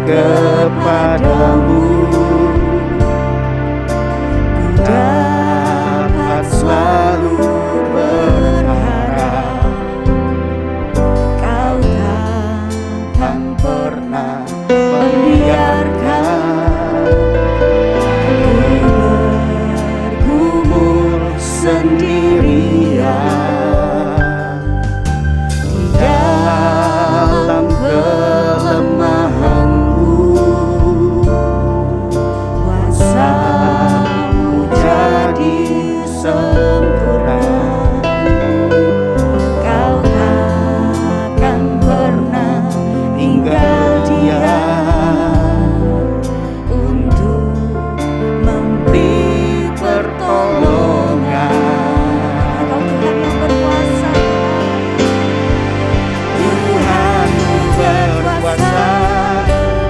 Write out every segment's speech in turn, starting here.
kepadamu, ku dapat selalu berharap kau takkan pernah membiarkan ku bergumul sendirian di dalam kelemahanku. Kuasa-Mu jadi sempurna, kau takkan pernah tinggal diam untuk memberi pertolongan. Kau Tuhan yang berkuasa, Tuhanmu berkuasa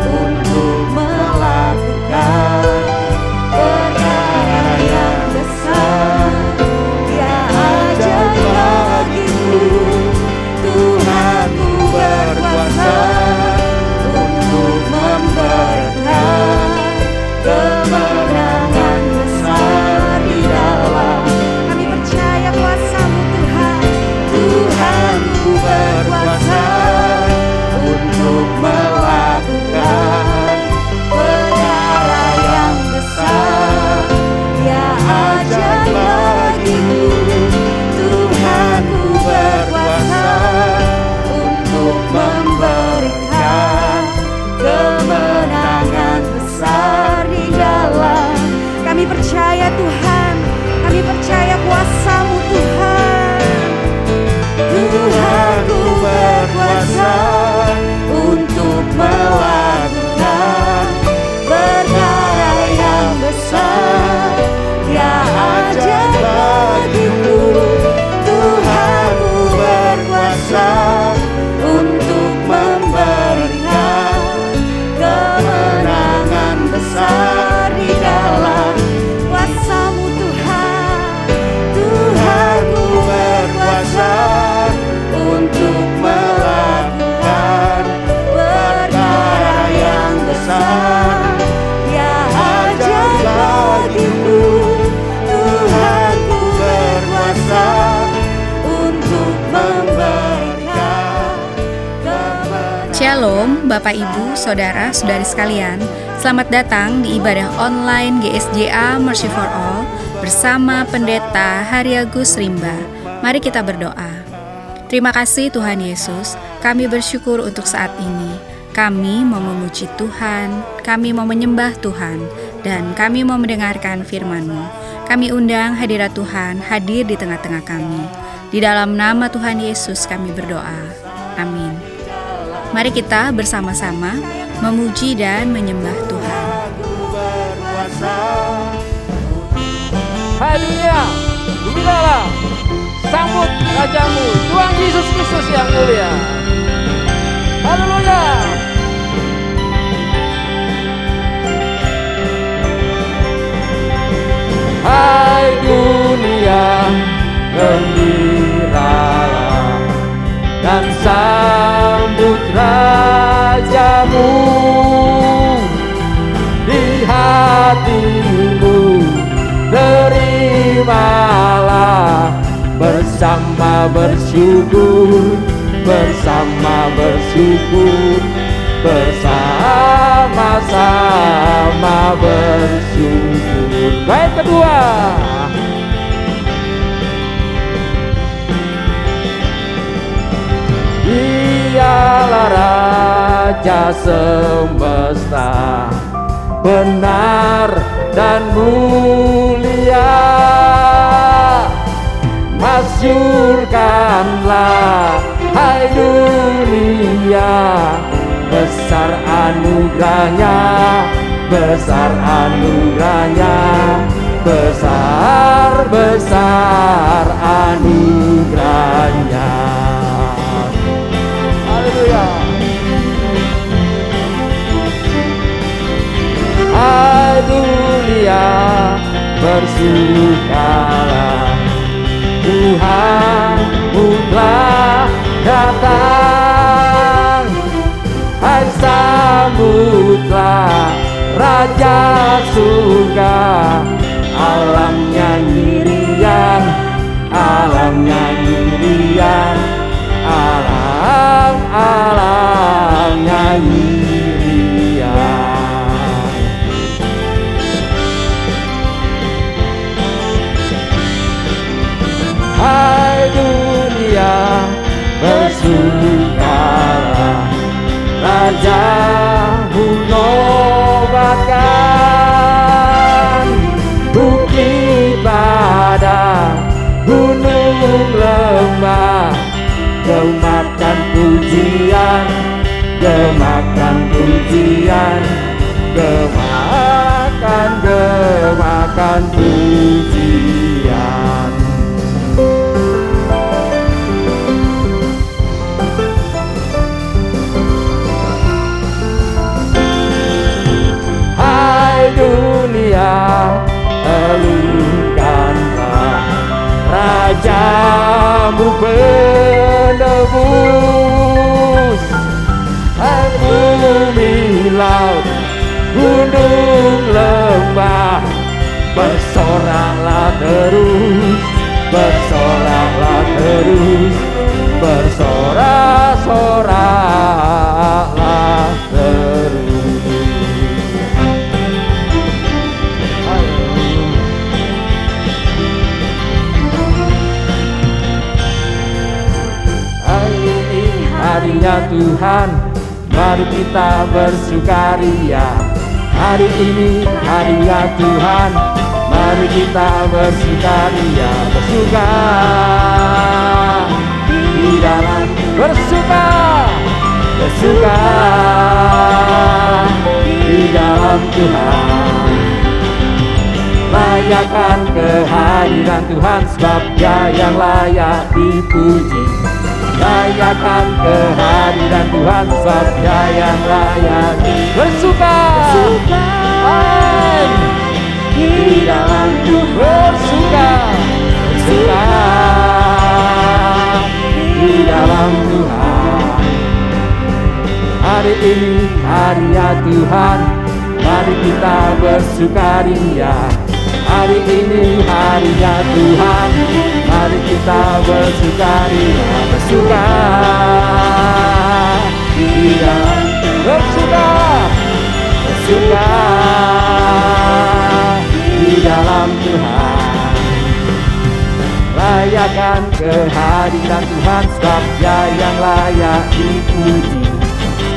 untuk melakukan perkara yang besar, Dia ajaib bagiku. Tuhanmu berkuasa untuk memberikan kemenangan besar di dalam. Kami percaya kuasa-Mu Tuhan. Tuhanmu berkuasa untuk melakukan perkara yang besar, Dia ajaib bagiku. Tuhanmu berkuasa untuk memberikan kemenangan besar di dalam. Kami percaya Tuhan, kami percaya kuasa-Mu Tuhan. Tuhanku berkuasa untuk melakukan perkara yang besar, Dia ajaib bagiku. Tuhanku berkuasa untuk memberikan kemenangan besar di dalam kuasa-Mu Tuhan. Tuhanku berkuasa untuk melakukan perkara yang besar, Dia ajaib bagiku. Tuhanku berkuasa untuk memberikan kemenangan. Shalom Bapak Ibu, Saudara-saudari sekalian. Selamat datang di ibadah online GSJA Mercy for All bersama Pendeta Hariagus Rimba. Mari kita berdoa. Terima kasih Tuhan Yesus, kami bersyukur untuk saat ini. Kami mau memuji Tuhan, kami mau menyembah Tuhan, dan kami mau mendengarkan firman-Mu. Kami undang hadirat Tuhan hadir di tengah-tengah kami. Di dalam nama Tuhan Yesus kami berdoa. Amin. Mari kita bersama-sama memuji dan menyembah Tuhan. Hai dunia, gembiralah, sambut Rajamu, Tuhan Yesus Kristus yang mulia. Haleluya. Hai dunia, gembiralah dan sambut Rajamu. Di hatimu terimalah, bersama bersyukur, bersama-sama bersyukur. Bait kedua. Dialah Raja semesta, benar dan mulia. Masyurkanlah, hai dunia, besar anugerahnya, besar anugerahnya, besar anugerahnya. Haleluya. Hai dunia, bersukalah, Tuhanmu telah datang. Hai sambut Raja surga. Alam nyanyi riang, alam nyanyi riang, alam nyanyi riang. Hai dunia, bersukalah, Rajamu nobatkan. Bukit padang, gunung lembah, gemakan pujian, gemakan pujian, gemakan pujian. Hai dunia, elukanlah Rajamu penebus. Hai bumi laut, gunung lembah, bersoraklah terus, bersoraklah terus, bersorak-soraklah terus. Harinya Tuhan, mari kita bersukaria. Hari ini harinya Tuhan, mari kita bersukaria. Bersuka di dalam, bersuka, bersuka di dalam Tuhan. Layakan kehadiran Tuhan, sebab Dia yang layak dipuji. Layakan kehadiran Tuhan, sebab Dia yang layak bersuka. Di dalam Tuhan, bersuka, bersuka di dalam Tuhan. Hari ini harinya Tuhan, mari kita bersukaria. Hari ini harinya Tuhan, mari kita bersukaria. Bersuka di dalam, bersuka, bersuka di dalam Tuhan. Layakan kehadiran Tuhan, sebab Dia yang layak dipuji.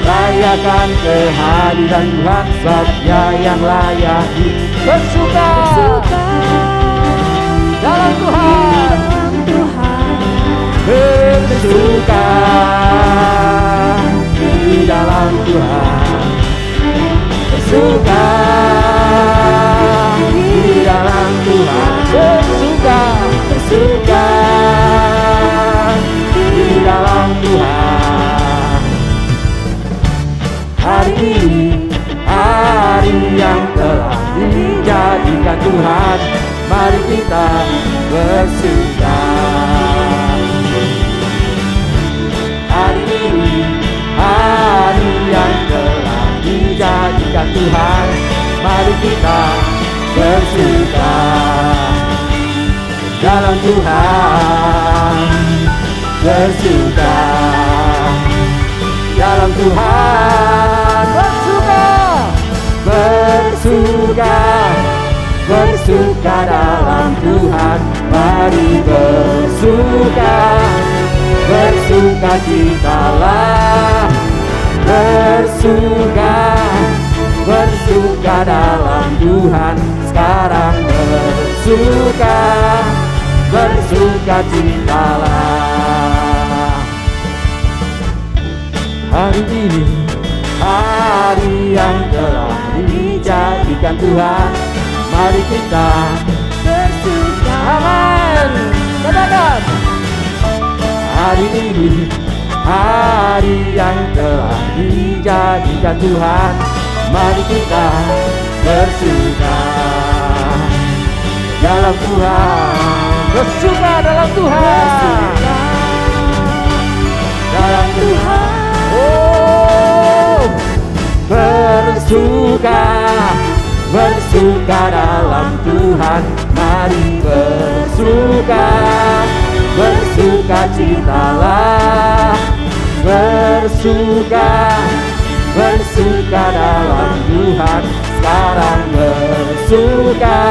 Layakan kehadiran Tuhan, sebab Dia yang layak bersuka dalam Tuhan, bersuka di dalam Tuhan, bersuka di dalam Tuhan, bersuka, bersuka di dalam Tuhan. Hari ini hari yang telah dijadikan Tuhan, mari kita bersuka. Hari ini hari yang telah dijadikan Tuhan, mari kita bersuka dalam Tuhan, bersuka dalam Tuhan, bersuka, bersuka, bersuka dalam Tuhan. Mari bersuka, bersuka citalah, bersuka, bersuka dalam Tuhan. Sekarang bersuka, bersuka citalah. Hari ini hari yang telah dijadikan Tuhan, mari kita bersuka. Amin. Katakan, hari ini hari yang telah dijadikan Tuhan, mari kita bersuka dalam Tuhan, bersuka dalam Tuhan, dalam Tuhan. Oh, bersuka bersuka dalam Tuhan, mari bersuka, bersuka citalah, bersuka, bersuka dalam Tuhan, sekarang bersuka,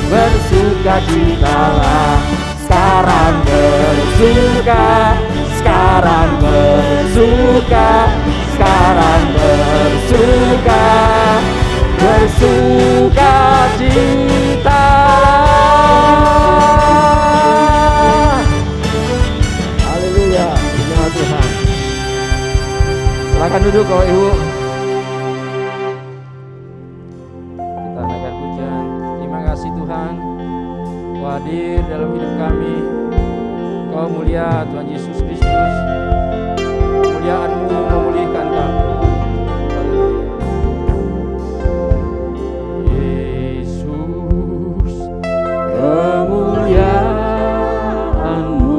bersuka citalah, sekarang bersuka, sekarang bersuka, sekarang bersuka, bersuka citalah. Haleluya, puji Tuhan. Silakan duduk Bapak Ibu. Kita naikkan pujian. Terima kasih Tuhan, Kau hadir dalam hidup kami. Kau mulia Tuhan Yesus Kristus. Kemuliaan-Mu memulihkan kami. Yesus, kemuliaan-Mu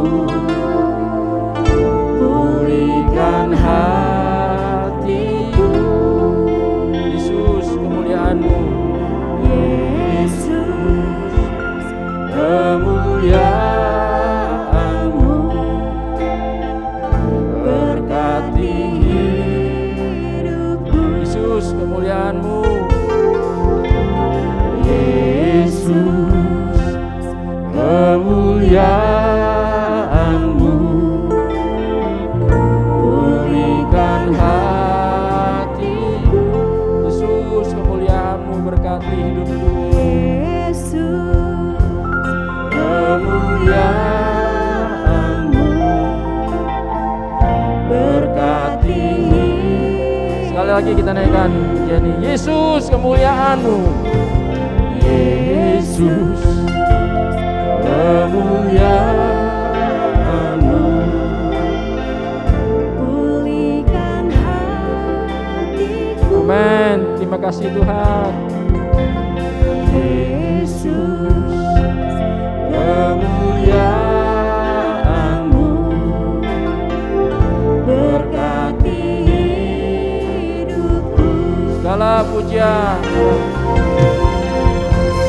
pulihkan hatiku. Yesus, kemuliaan-Mu. Yesus, kemuliaan-Mu berkati hidupku. Yesus, kemuliaan-Mu. Yesus, kemuliaan-Mu pulihkan hatiku. Yesus, kemuliaan-Mu berkati hidupku. Yesus, kemuliaan-Mu berkati. Sekali lagi kita naikkan jadi Yesus, kemuliaan-Mu. Yesus, kemuliaan-Mu pulihkan hatiku. Amin. Terima kasih Tuhan. Yesus, kemuliaan-Mu berkati hidupku. Segala pujian,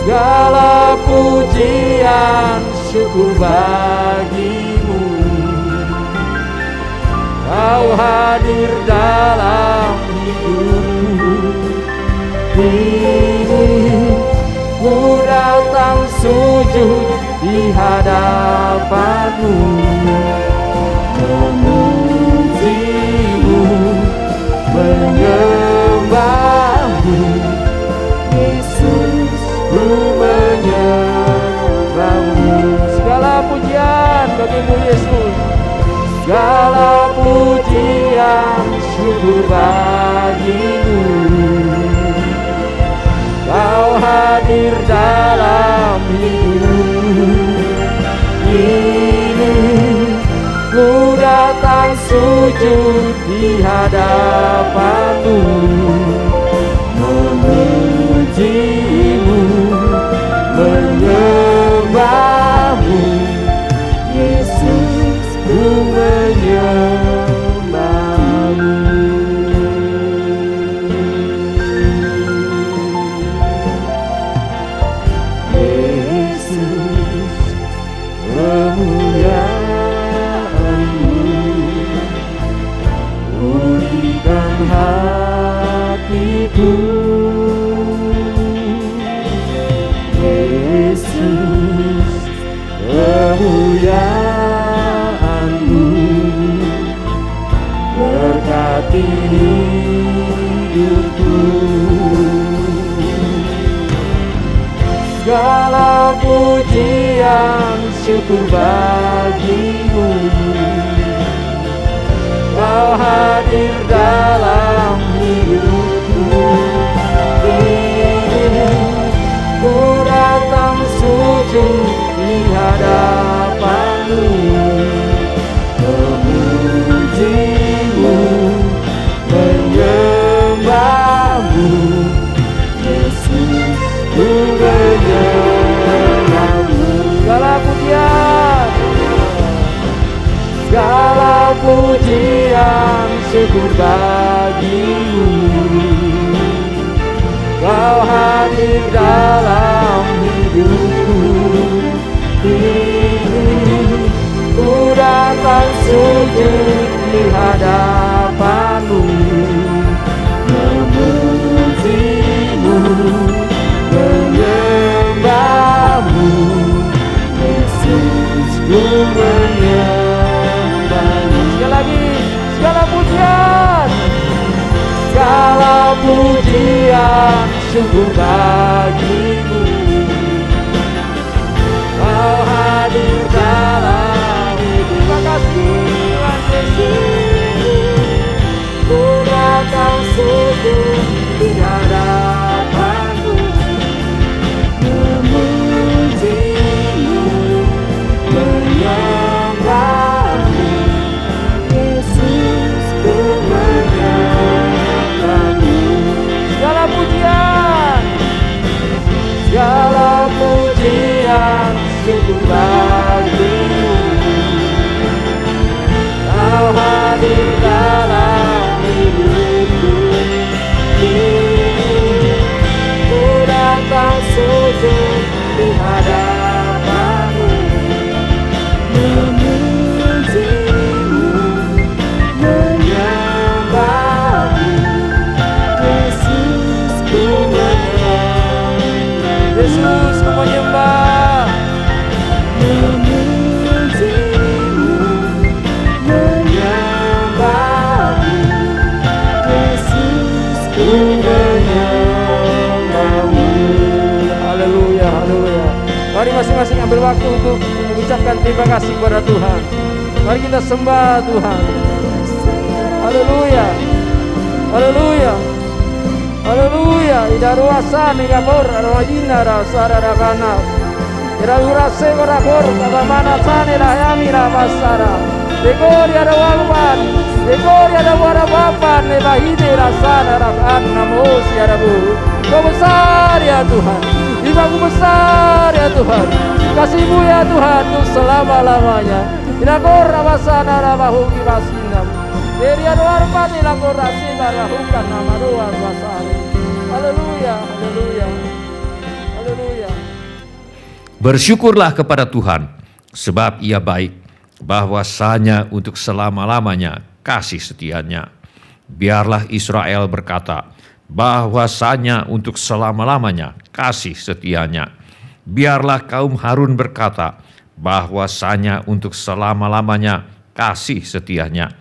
segala pujian, syukur bagimu. Kau hadir dalam hidupku. Kini ku datang sujud di hadapan-Mu, memuji-Mu, menyembah-Mu. Yesus, ku menyembah-Mu. Segala pujian bagimu Yesus, segala pujian, syukur bagimu. Kau hadir dalam hidupku. Kini ku datang sujud di hadapan-Mu, memuji-Mu, menyembah-Mu. Yesus, ku menyembah-Mu. Yesus, kemuliaan-Mu pulihkan hatiku. Yesus, kemuliaan-Mu berkati hidupku. Segala pujian, syukur bagimu. Kau hadir dalam hidupku. Kini ku datang sujud di hadapan-Mu, memuji-Mu, menyembah-Mu. Yesus, ku menyembah-Mu. Segala pujian, segala pujian, syukur bagimu. Kau hadir hadir dalam hidupku ini. Ku datang sujud di hadapanmu, memujimu, menyembahmu, Yesus, ku menyembahmu. Sekali lagi, segala pujian, segala pujian sungguh bagimu. Kau hadir dalam hidup. Terima kasih Tuhan Yesus. Ku datang sujud di hadapanmu, memujimu, menyembahmu, Yesus, ku menyembahmu. Segala pujian, segala pujian sungguh bagimu. Kau hadir dalam hidupku ini. Ku datang sujud di hadapanmu, memujimu, menyembahmu, Yesus, ku menyembah. Yesus, ku menyembah. Memujimu, menyembahmu, Yesus, ku menyembahmu. Haleluya, haleluya. Mari masing-masing ambil waktu untuk mengucapkan terima kasih kepada Tuhan. Mari kita sembah Tuhan. Haleluya, haleluya, haleluya. Idaruasa negabor arwajina rasa radakana. Iragurase korabor kagamana sane rahayami rabasara. Dekori ada walpan, dekori ada warabapan, nebahide rasana rakan namosi arabu. Kau besar ya Tuhan, ibaku besar ya Tuhan, kasih-Mu ya Tuhan untuk selama-lamanya. Ilakor rabasana rabahuki basinam. Dari ada warpan ilakor rasina rahukan nama doa basari. Haleluya, haleluya, haleluya. Bersyukurlah kepada Tuhan, sebab Ia baik, bahwasanya untuk selama-lamanya kasih setianya. Biarlah Israel berkata, bahwasanya untuk selama-lamanya kasih setianya. Biarlah kaum Harun berkata, bahwasanya untuk selama-lamanya kasih setianya.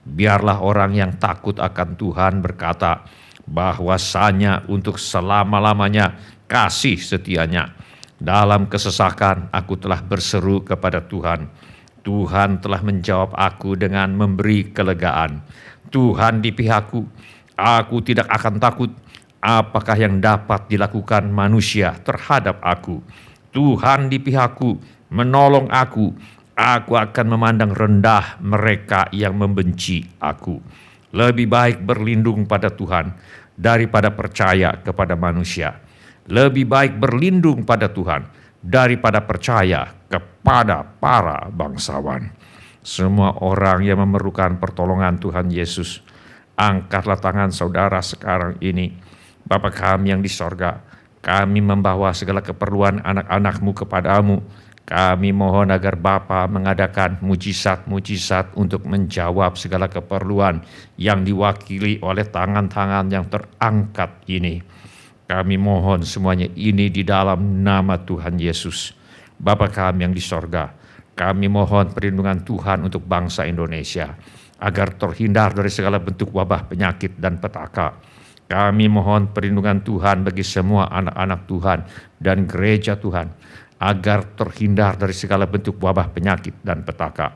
Biarlah orang yang takut akan Tuhan berkata, bahwasanya untuk selama-lamanya kasih setianya. Dalam kesesakan aku telah berseru kepada Tuhan. Tuhan telah menjawab aku dengan memberi kelegaan. Tuhan di pihakku, aku tidak akan takut. Apakah yang dapat dilakukan manusia terhadap aku? Tuhan di pihakku, menolong aku. Aku akan memandang rendah mereka yang membenci aku. Lebih baik berlindung pada Tuhan daripada percaya kepada manusia. Lebih baik berlindung pada Tuhan daripada percaya kepada para bangsawan. Semua orang yang memerlukan pertolongan Tuhan Yesus, angkatlah tangan saudara sekarang ini. Bapa kami yang di sorga, kami membawa segala keperluan anak-anak-Mu kepadamu. Kami mohon agar Bapa mengadakan mujizat-mujizat untuk menjawab segala keperluan yang diwakili oleh tangan-tangan yang terangkat ini. Kami mohon semuanya ini di dalam nama Tuhan Yesus. Bapa kami yang di sorga, kami mohon perlindungan Tuhan untuk bangsa Indonesia, agar terhindar dari segala bentuk wabah penyakit dan petaka. Kami mohon perlindungan Tuhan bagi semua anak-anak Tuhan dan gereja Tuhan, agar terhindar dari segala bentuk wabah penyakit dan petaka.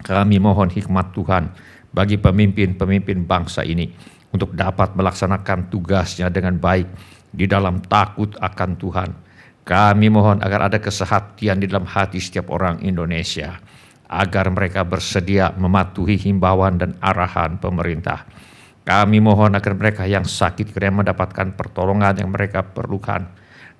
Kami mohon hikmat Tuhan bagi pemimpin-pemimpin bangsa ini, untuk dapat melaksanakan tugasnya dengan baik di dalam takut akan Tuhan. Kami mohon agar ada kesehatian di dalam hati setiap orang Indonesia, agar mereka bersedia mematuhi himbauan dan arahan pemerintah. Kami mohon agar mereka yang sakit kiranya mendapatkan pertolongan yang mereka perlukan.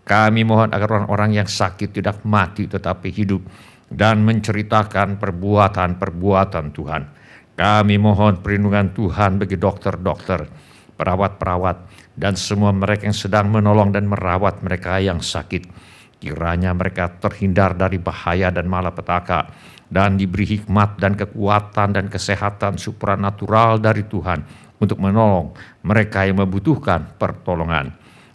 Kami mohon agar orang-orang yang sakit tidak mati tetapi hidup dan menceritakan perbuatan-perbuatan Tuhan. Kami mohon perlindungan Tuhan bagi dokter-dokter, perawat-perawat, dan semua mereka yang sedang menolong dan merawat mereka yang sakit. Kiranya mereka terhindar dari bahaya dan malapetaka, dan diberi hikmat dan kekuatan dan kesehatan supranatural dari Tuhan untuk menolong mereka yang membutuhkan pertolongan.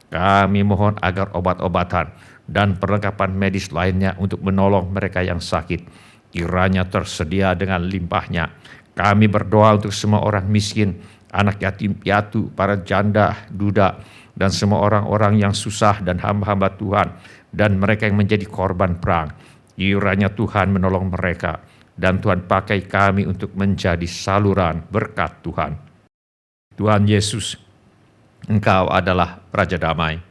Kami mohon agar obat-obatan dan perlengkapan medis lainnya untuk menolong mereka yang sakit kiranya tersedia dengan limpahnya. Kami berdoa untuk semua orang miskin, anak yatim piatu, para janda, duda, dan semua orang-orang yang susah dan hamba-hamba Tuhan, dan mereka yang menjadi korban perang. Kiranya Tuhan menolong mereka, dan Tuhan pakai kami untuk menjadi saluran berkat Tuhan. Tuhan Yesus, Engkau adalah Raja Damai.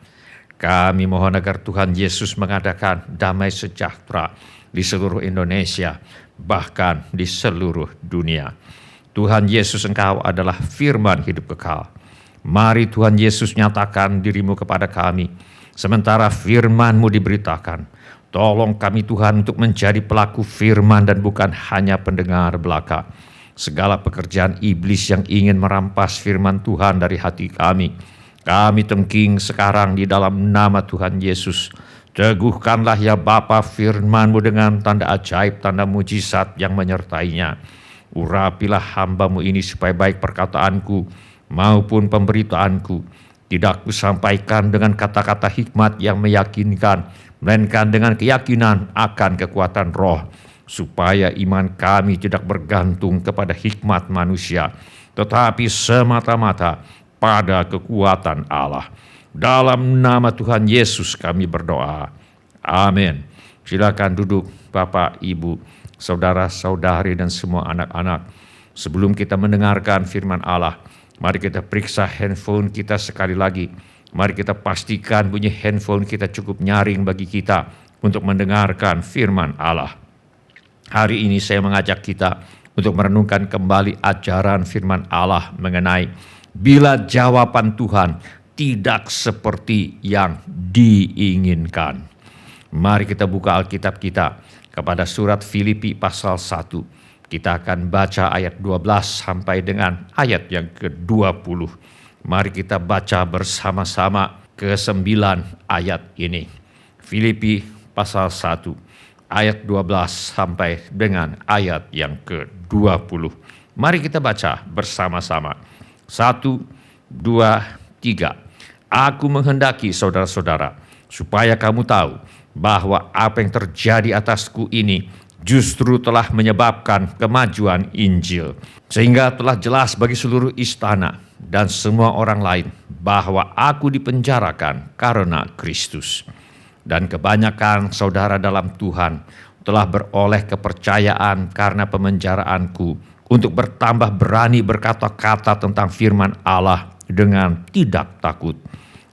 Kami mohon agar Tuhan Yesus mengadakan damai sejahtera di seluruh Indonesia, bahkan di seluruh dunia. Tuhan Yesus, Engkau adalah firman hidup kekal. Mari Tuhan Yesus nyatakan dirimu kepada kami, sementara firman-Mu diberitakan. Tolong kami Tuhan untuk menjadi pelaku firman dan bukan hanya pendengar belaka. Segala pekerjaan iblis yang ingin merampas firman Tuhan dari hati kami tengking sekarang di dalam nama Tuhan Yesus. Teguhkanlah ya Bapa firman-Mu dengan tanda ajaib, tanda mujizat yang menyertainya. Urapilah hamba-Mu ini supaya baik perkataanku maupun pemberitaanku tidak kusampaikan dengan kata-kata hikmat yang meyakinkan, melainkan dengan keyakinan akan kekuatan roh, supaya iman kami tidak bergantung kepada hikmat manusia, tetapi semata-mata pada kekuatan Allah. Dalam nama Tuhan Yesus kami berdoa. Amin. Silakan duduk Bapak, Ibu, saudara-saudari, dan semua anak-anak. Sebelum kita mendengarkan firman Allah, mari kita periksa handphone kita sekali lagi. Mari kita pastikan bunyi handphone kita cukup nyaring bagi kita untuk mendengarkan firman Allah. Hari ini saya mengajak kita untuk merenungkan kembali ajaran firman Allah mengenai bila jawaban Tuhan tidak seperti yang diinginkan. Mari kita buka Alkitab kita kepada surat Filipi pasal 1. Kita akan baca ayat 12 sampai dengan ayat yang ke-20. Mari kita baca bersama-sama ke-9 ayat ini. Filipi pasal 1 ayat 12 sampai dengan ayat yang ke-20. Mari kita baca bersama-sama. 1, 2, 3. Aku menghendaki saudara-saudara supaya kamu tahu bahwa apa yang terjadi atasku ini justru telah menyebabkan kemajuan Injil, sehingga telah jelas bagi seluruh istana dan semua orang lain bahwa aku dipenjarakan karena Kristus. Dan kebanyakan saudara dalam Tuhan telah beroleh kepercayaan karena pemenjaraanku untuk bertambah berani berkata-kata tentang firman Allah dengan tidak takut.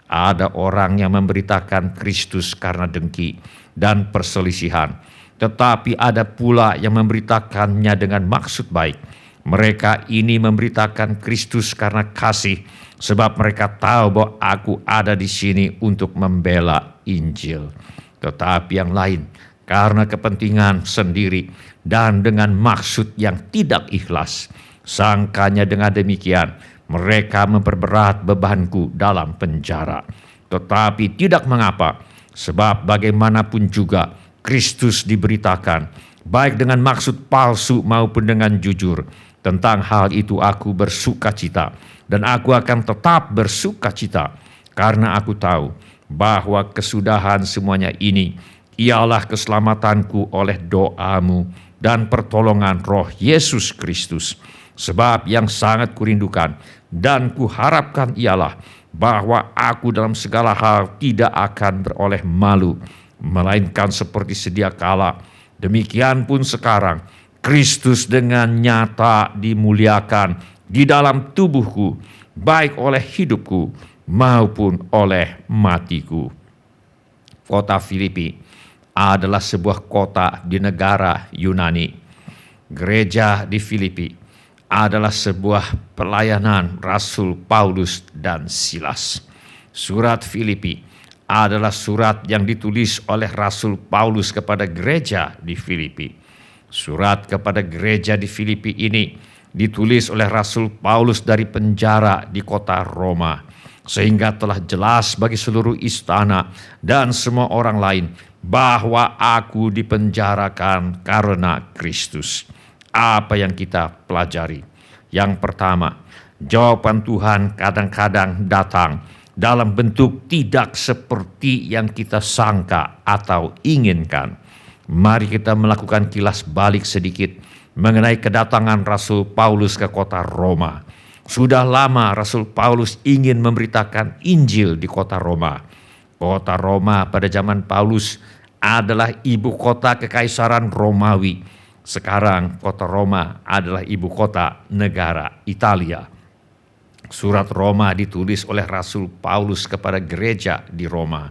Ada orang yang memberitakan Kristus karena dengki dan perselisihan, tetapi ada pula yang memberitakannya dengan maksud baik. Mereka ini memberitakan Kristus karena kasih, sebab mereka tahu bahwa aku ada di sini untuk membela Injil. Tetapi yang lain karena kepentingan sendiri dan dengan maksud yang tidak ikhlas. Sangkanya dengan demikian mereka memperberat bebanku dalam penjara. Tetapi tidak mengapa, sebab bagaimanapun juga Kristus diberitakan, baik dengan maksud palsu maupun dengan jujur. Tentang hal itu aku bersukacita, dan aku akan tetap bersukacita, karena aku tahu bahwa kesudahan semuanya ini ialah keselamatanku oleh doamu dan pertolongan Roh Yesus Kristus. Sebab yang sangat kurindukan dan kuharapkan ialah bahwa aku dalam segala hal tidak akan beroleh malu, melainkan seperti sedia kala, demikian pun sekarang Kristus dengan nyata dimuliakan di dalam tubuhku, baik oleh hidupku maupun oleh matiku. Kota Filipi adalah sebuah kota di negara Yunani. Gereja di Filipi adalah sebuah pelayanan Rasul Paulus dan Silas. Surat Filipi adalah surat yang ditulis oleh Rasul Paulus kepada gereja di Filipi. Surat kepada gereja di Filipi ini ditulis oleh Rasul Paulus dari penjara di kota Roma, sehingga telah jelas bagi seluruh istana dan semua orang lain bahwa aku dipenjarakan karena Kristus. Apa yang kita pelajari? Yang pertama, jawaban Tuhan kadang-kadang datang dalam bentuk tidak seperti yang kita sangka atau inginkan. Mari kita melakukan kilas balik sedikit mengenai kedatangan Rasul Paulus ke kota Roma. Sudah lama Rasul Paulus ingin memberitakan Injil di kota Roma. Kota Roma pada zaman Paulus adalah ibu kota kekaisaran Romawi. Sekarang kota Roma adalah ibu kota negara Italia. Surat Roma ditulis oleh Rasul Paulus kepada gereja di Roma.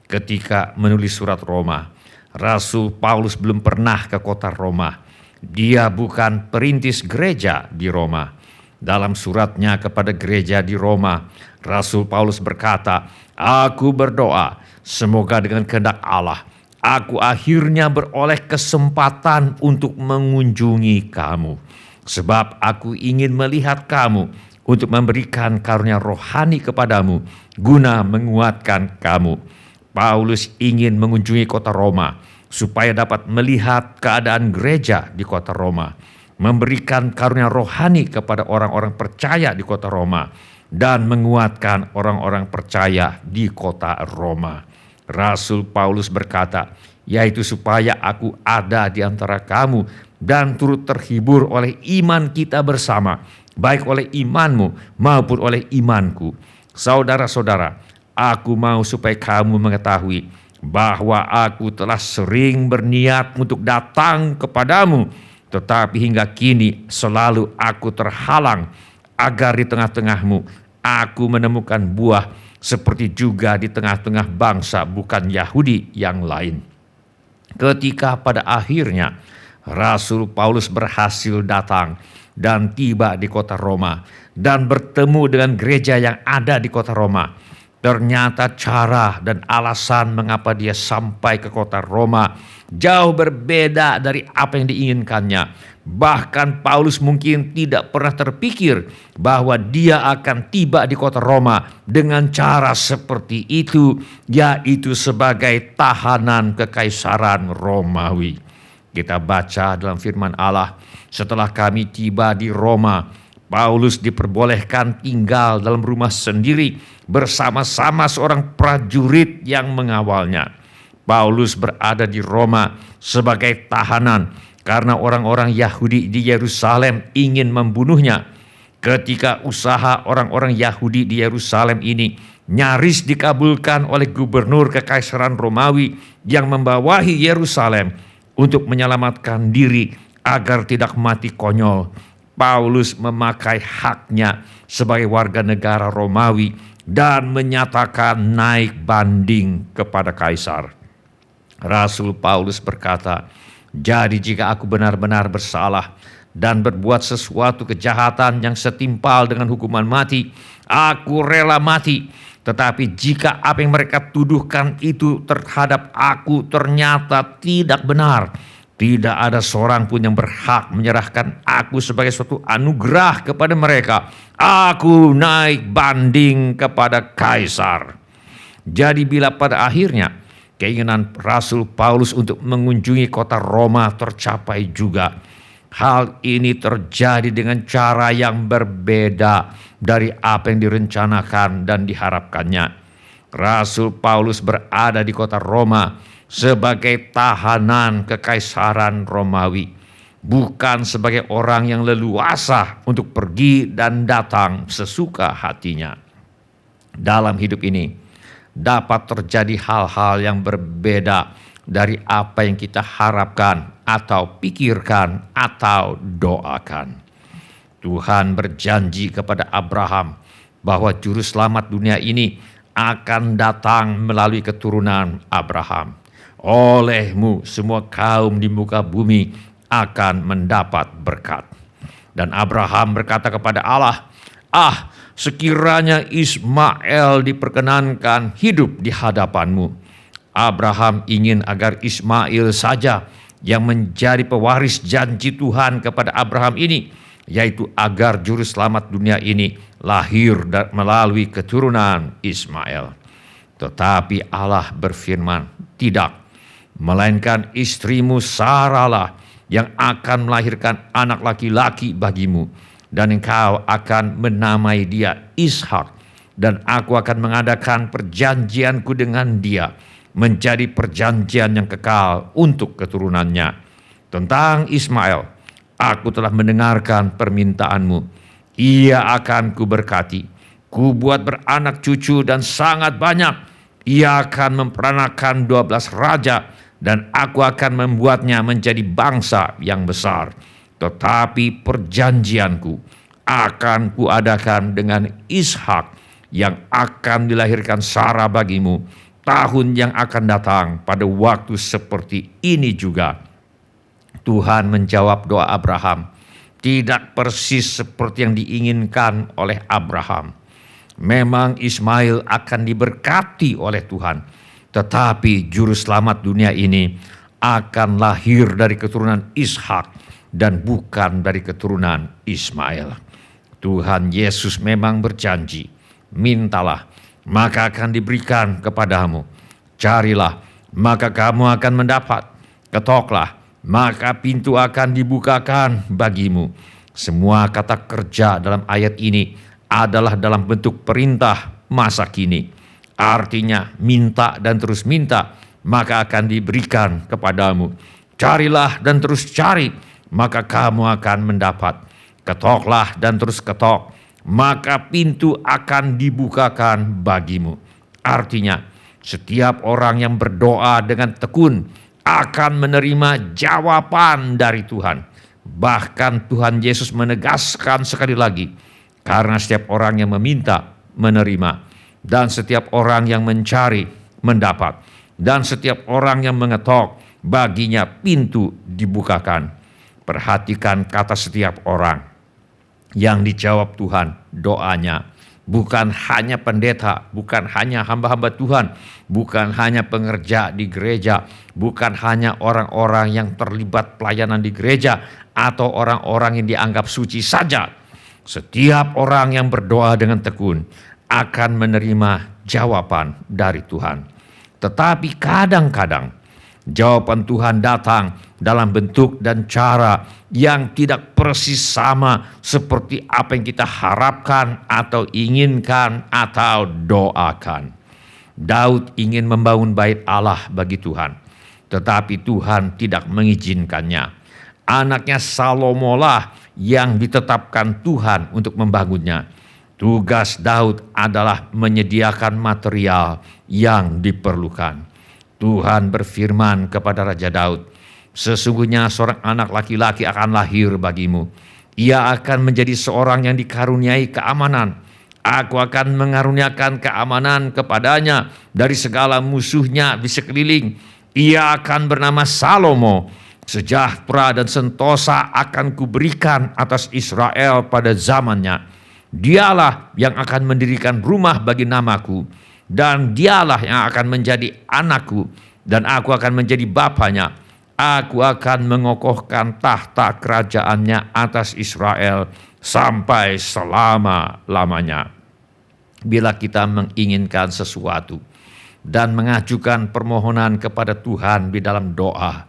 Ketika menulis surat Roma, Rasul Paulus belum pernah ke kota Roma. Dia bukan perintis gereja di Roma. Dalam suratnya kepada gereja di Roma, Rasul Paulus berkata, "Aku berdoa, semoga dengan kehendak Allah, aku akhirnya beroleh kesempatan untuk mengunjungi kamu. Sebab aku ingin melihat kamu untuk memberikan karunia rohani kepadamu, guna menguatkan kamu." Paulus ingin mengunjungi kota Roma supaya dapat melihat keadaan gereja di kota Roma, memberikan karunia rohani kepada orang-orang percaya di kota Roma, dan menguatkan orang-orang percaya di kota Roma. Rasul Paulus berkata, yaitu supaya aku ada di antara kamu dan turut terhibur oleh iman kita bersama, baik oleh imanmu maupun oleh imanku. Saudara-saudara, aku mau supaya kamu mengetahui bahwa aku telah sering berniat untuk datang kepadamu, tetapi hingga kini selalu aku terhalang, agar di tengah-tengahmu aku menemukan buah seperti juga di tengah-tengah bangsa bukan Yahudi yang lain. Ketika pada akhirnya Rasul Paulus berhasil datang dan tiba di kota Roma dan bertemu dengan gereja yang ada di kota Roma, ternyata cara dan alasan mengapa dia sampai ke kota Roma jauh berbeda dari apa yang diinginkannya. Bahkan Paulus mungkin tidak pernah terpikir bahwa dia akan tiba di kota Roma dengan cara seperti itu, yaitu sebagai tahanan kekaisaran Romawi. Kita baca dalam firman Allah, setelah kami tiba di Roma, Paulus diperbolehkan tinggal dalam rumah sendiri bersama-sama seorang prajurit yang mengawalnya. Paulus berada di Roma sebagai tahanan karena orang-orang Yahudi di Yerusalem ingin membunuhnya. Ketika usaha orang-orang Yahudi di Yerusalem ini nyaris dikabulkan oleh gubernur kekaisaran Romawi yang membawahi Yerusalem untuk menyelamatkan diri agar tidak mati konyol, Paulus memakai haknya sebagai warga negara Romawi dan menyatakan naik banding kepada kaisar. Rasul Paulus berkata, "Jadi jika aku benar-benar bersalah dan berbuat sesuatu kejahatan yang setimpal dengan hukuman mati, aku rela mati. Tetapi jika apa yang mereka tuduhkan itu terhadap aku ternyata tidak benar, tidak ada seorang pun yang berhak menyerahkan aku sebagai suatu anugerah kepada mereka. Aku naik banding kepada kaisar." Jadi bila pada akhirnya keinginan Rasul Paulus untuk mengunjungi kota Roma tercapai juga, hal ini terjadi dengan cara yang berbeda dari apa yang direncanakan dan diharapkannya. Rasul Paulus berada di kota Roma sebagai tahanan kekaisaran Romawi, bukan sebagai orang yang leluasa untuk pergi dan datang sesuka hatinya. Dalam hidup ini dapat terjadi hal-hal yang berbeda dari apa yang kita harapkan atau pikirkan atau doakan. Tuhan berjanji kepada Abraham bahwa juru selamat dunia ini akan datang melalui keturunan Abraham. Olehmu semua kaum di muka bumi akan mendapat berkat. Dan Abraham berkata kepada Allah, sekiranya Ismail diperkenankan hidup di hadapanmu. Abraham ingin agar Ismail saja yang menjadi pewaris janji Tuhan kepada Abraham ini, yaitu agar juru selamat dunia ini lahir melalui keturunan Ismail. Tetapi Allah berfirman, tidak, melainkan istrimu Sarah lah yang akan melahirkan anak laki-laki bagimu, dan engkau akan menamai dia Ishak, dan aku akan mengadakan perjanjianku dengan dia menjadi perjanjian yang kekal untuk keturunannya. Tentang Ismail, aku telah mendengarkan permintaanmu. Ia akan kuberkati, kubuat beranak cucu dan sangat banyak. Ia akan memperanakan 12 raja, dan aku akan membuatnya menjadi bangsa yang besar. Tetapi perjanjianku akan kuadakan dengan Ishak yang akan dilahirkan Sarah bagimu tahun yang akan datang pada waktu seperti ini juga. Tuhan menjawab doa Abraham, tidak persis seperti yang diinginkan oleh Abraham. Memang Ismail akan diberkati oleh Tuhan, tetapi juru selamat dunia ini akan lahir dari keturunan Ishak dan bukan dari keturunan Ismail. Tuhan Yesus memang berjanji, mintalah, maka akan diberikan kepadamu. Carilah, maka kamu akan mendapat. Ketoklah, maka pintu akan dibukakan bagimu. Semua kata kerja dalam ayat ini adalah dalam bentuk perintah masa kini. Artinya minta dan terus minta, maka akan diberikan kepadamu. Carilah dan terus cari, maka kamu akan mendapat. Ketoklah dan terus ketok, maka pintu akan dibukakan bagimu. Artinya, setiap orang yang berdoa dengan tekun akan menerima jawaban dari Tuhan. Bahkan Tuhan Yesus menegaskan sekali lagi, karena setiap orang yang meminta, menerima. Dan setiap orang yang mencari, mendapat. Dan setiap orang yang mengetok, baginya pintu dibukakan. Perhatikan kata setiap orang yang dijawab Tuhan doanya. Bukan hanya pendeta, bukan hanya hamba-hamba Tuhan, bukan hanya pengerja di gereja, bukan hanya orang-orang yang terlibat pelayanan di gereja, atau orang-orang yang dianggap suci saja. Setiap orang yang berdoa dengan tekun akan menerima jawaban dari Tuhan. Tetapi kadang-kadang jawaban Tuhan datang dalam bentuk dan cara yang tidak persis sama seperti apa yang kita harapkan atau inginkan atau doakan. Daud ingin membangun bait Allah bagi Tuhan, tetapi Tuhan tidak mengizinkannya. Anaknya Salomo lah yang ditetapkan Tuhan untuk membangunnya. Tugas Daud adalah menyediakan material yang diperlukan. Tuhan berfirman kepada Raja Daud, sesungguhnya seorang anak laki-laki akan lahir bagimu. Ia akan menjadi seorang yang dikaruniai keamanan. Aku akan mengaruniakan keamanan kepadanya dari segala musuhnya di sekeliling. Ia akan bernama Salomo. Sejahtera dan sentosa akan kuberikan atas Israel pada zamannya. Dialah yang akan mendirikan rumah bagi namaku, dan dialah yang akan menjadi anakku, dan aku akan menjadi bapanya. Aku akan mengokohkan tahta kerajaannya atas Israel sampai selama-lamanya. Bila kita menginginkan sesuatu dan mengajukan permohonan kepada Tuhan di dalam doa,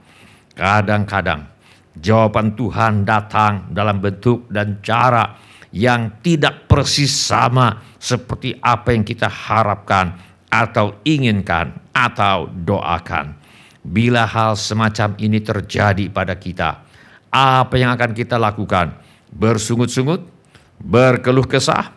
kadang-kadang jawaban Tuhan datang dalam bentuk dan cara yang tidak persis sama seperti apa yang kita harapkan atau inginkan atau doakan. Bila hal semacam ini terjadi pada kita, apa yang akan kita lakukan? Bersungut-sungut, berkeluh kesah,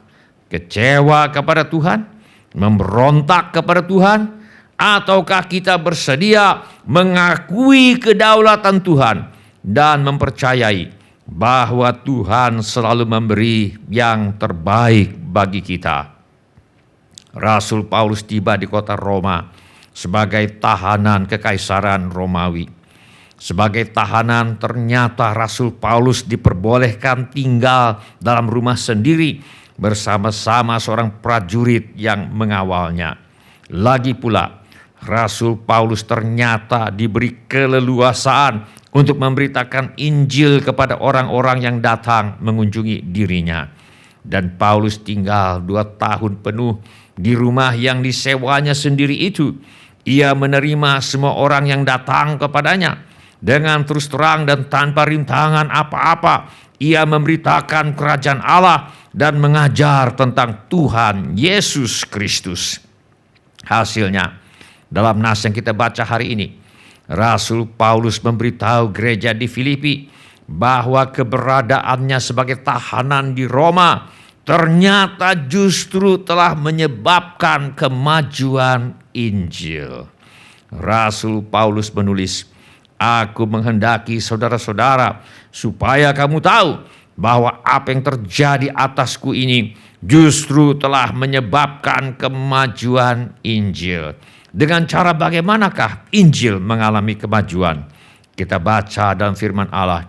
kecewa kepada Tuhan, memberontak kepada Tuhan, ataukah kita bersedia mengakui kedaulatan Tuhan dan mempercayai bahwa Tuhan selalu memberi yang terbaik bagi kita? Rasul Paulus tiba di kota Roma sebagai tahanan kekaisaran Romawi. Sebagai tahanan, ternyata Rasul Paulus diperbolehkan tinggal dalam rumah sendiri bersama-sama seorang prajurit yang mengawalnya. Lagi pula, Rasul Paulus ternyata diberi keleluasaan untuk memberitakan Injil kepada orang-orang yang datang mengunjungi dirinya. Dan Paulus tinggal 2 tahun penuh di rumah yang disewanya sendiri itu. Ia menerima semua orang yang datang kepadanya dengan terus terang dan tanpa rintangan apa-apa. Ia memberitakan kerajaan Allah dan mengajar tentang Tuhan Yesus Kristus. Hasilnya, dalam nas yang kita baca hari ini, Rasul Paulus memberitahu gereja di Filipi bahwa keberadaannya sebagai tahanan di Roma ternyata justru telah menyebabkan kemajuan Injil. Rasul Paulus menulis, "Aku menghendaki saudara-saudara supaya kamu tahu bahwa apa yang terjadi atasku ini justru telah menyebabkan kemajuan Injil." Dengan cara bagaimanakah Injil mengalami kemajuan? Kita baca dalam firman Allah,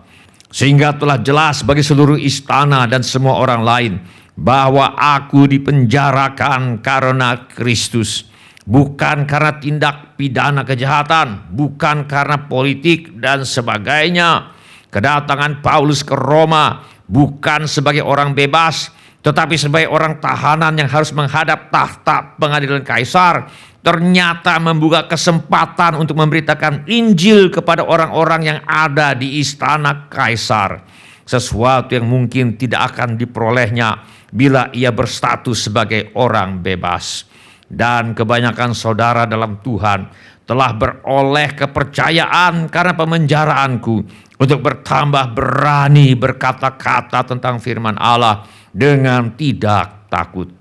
"Sehingga telah jelas bagi seluruh istana dan semua orang lain bahwa aku dipenjarakan karena Kristus, bukan karena tindak pidana kejahatan, bukan karena politik dan sebagainya. Kedatangan Paulus ke Roma bukan sebagai orang bebas, tetapi sebagai orang tahanan yang harus menghadap tahta pengadilan Kaisar, ternyata membuka kesempatan untuk memberitakan Injil kepada orang-orang yang ada di istana Kaisar. Sesuatu yang mungkin tidak akan diperolehnya bila ia berstatus sebagai orang bebas. Dan kebanyakan saudara dalam Tuhan telah beroleh kepercayaan karena pemenjaraanku untuk bertambah berani berkata-kata tentang firman Allah dengan tidak takut.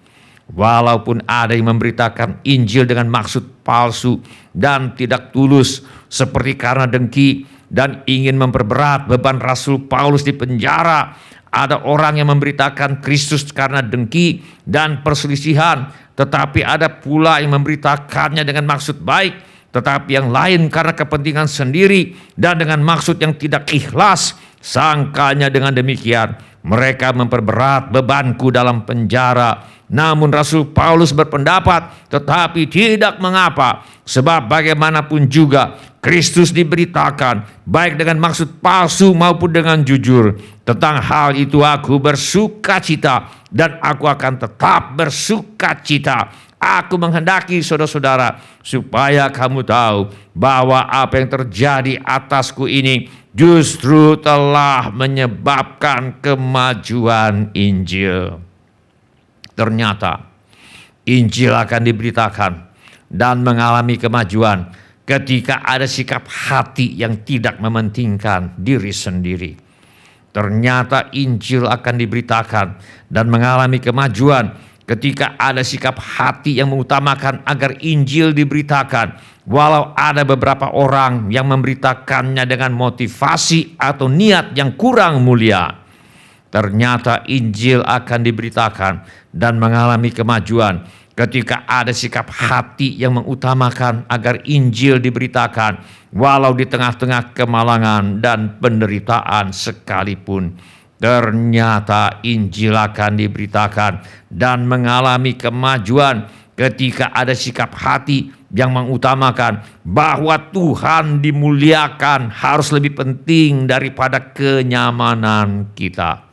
Walaupun ada yang memberitakan Injil dengan maksud palsu dan tidak tulus, seperti karena dengki dan ingin memperberat beban Rasul Paulus di penjara. Ada orang yang memberitakan Kristus karena dengki dan perselisihan, tetapi ada pula yang memberitakannya dengan maksud baik, tetapi yang lain karena kepentingan sendiri dan dengan maksud yang tidak ikhlas. Sangkanya dengan demikian mereka memperberat bebanku dalam penjara. Namun Rasul Paulus berpendapat, tetapi tidak mengapa, sebab bagaimanapun juga Kristus diberitakan, baik dengan maksud palsu maupun dengan jujur. Tentang hal itu aku bersukacita dan aku akan tetap bersukacita. Aku menghendaki saudara-saudara supaya kamu tahu bahwa apa yang terjadi atasku ini justru telah menyebabkan kemajuan Injil. Ternyata Injil akan diberitakan dan mengalami kemajuan ketika ada sikap hati yang tidak mementingkan diri sendiri. Ternyata Injil akan diberitakan dan mengalami kemajuan ketika ada sikap hati yang mengutamakan agar Injil diberitakan, walau ada beberapa orang yang memberitakannya dengan motivasi atau niat yang kurang mulia. Ternyata Injil akan diberitakan dan mengalami kemajuan ketika ada sikap hati yang mengutamakan agar Injil diberitakan, walau di tengah-tengah kemalangan dan penderitaan sekalipun. Ternyata Injil akan diberitakan dan mengalami kemajuan ketika ada sikap hati yang mengutamakan bahwa Tuhan dimuliakan harus lebih penting daripada kenyamanan kita.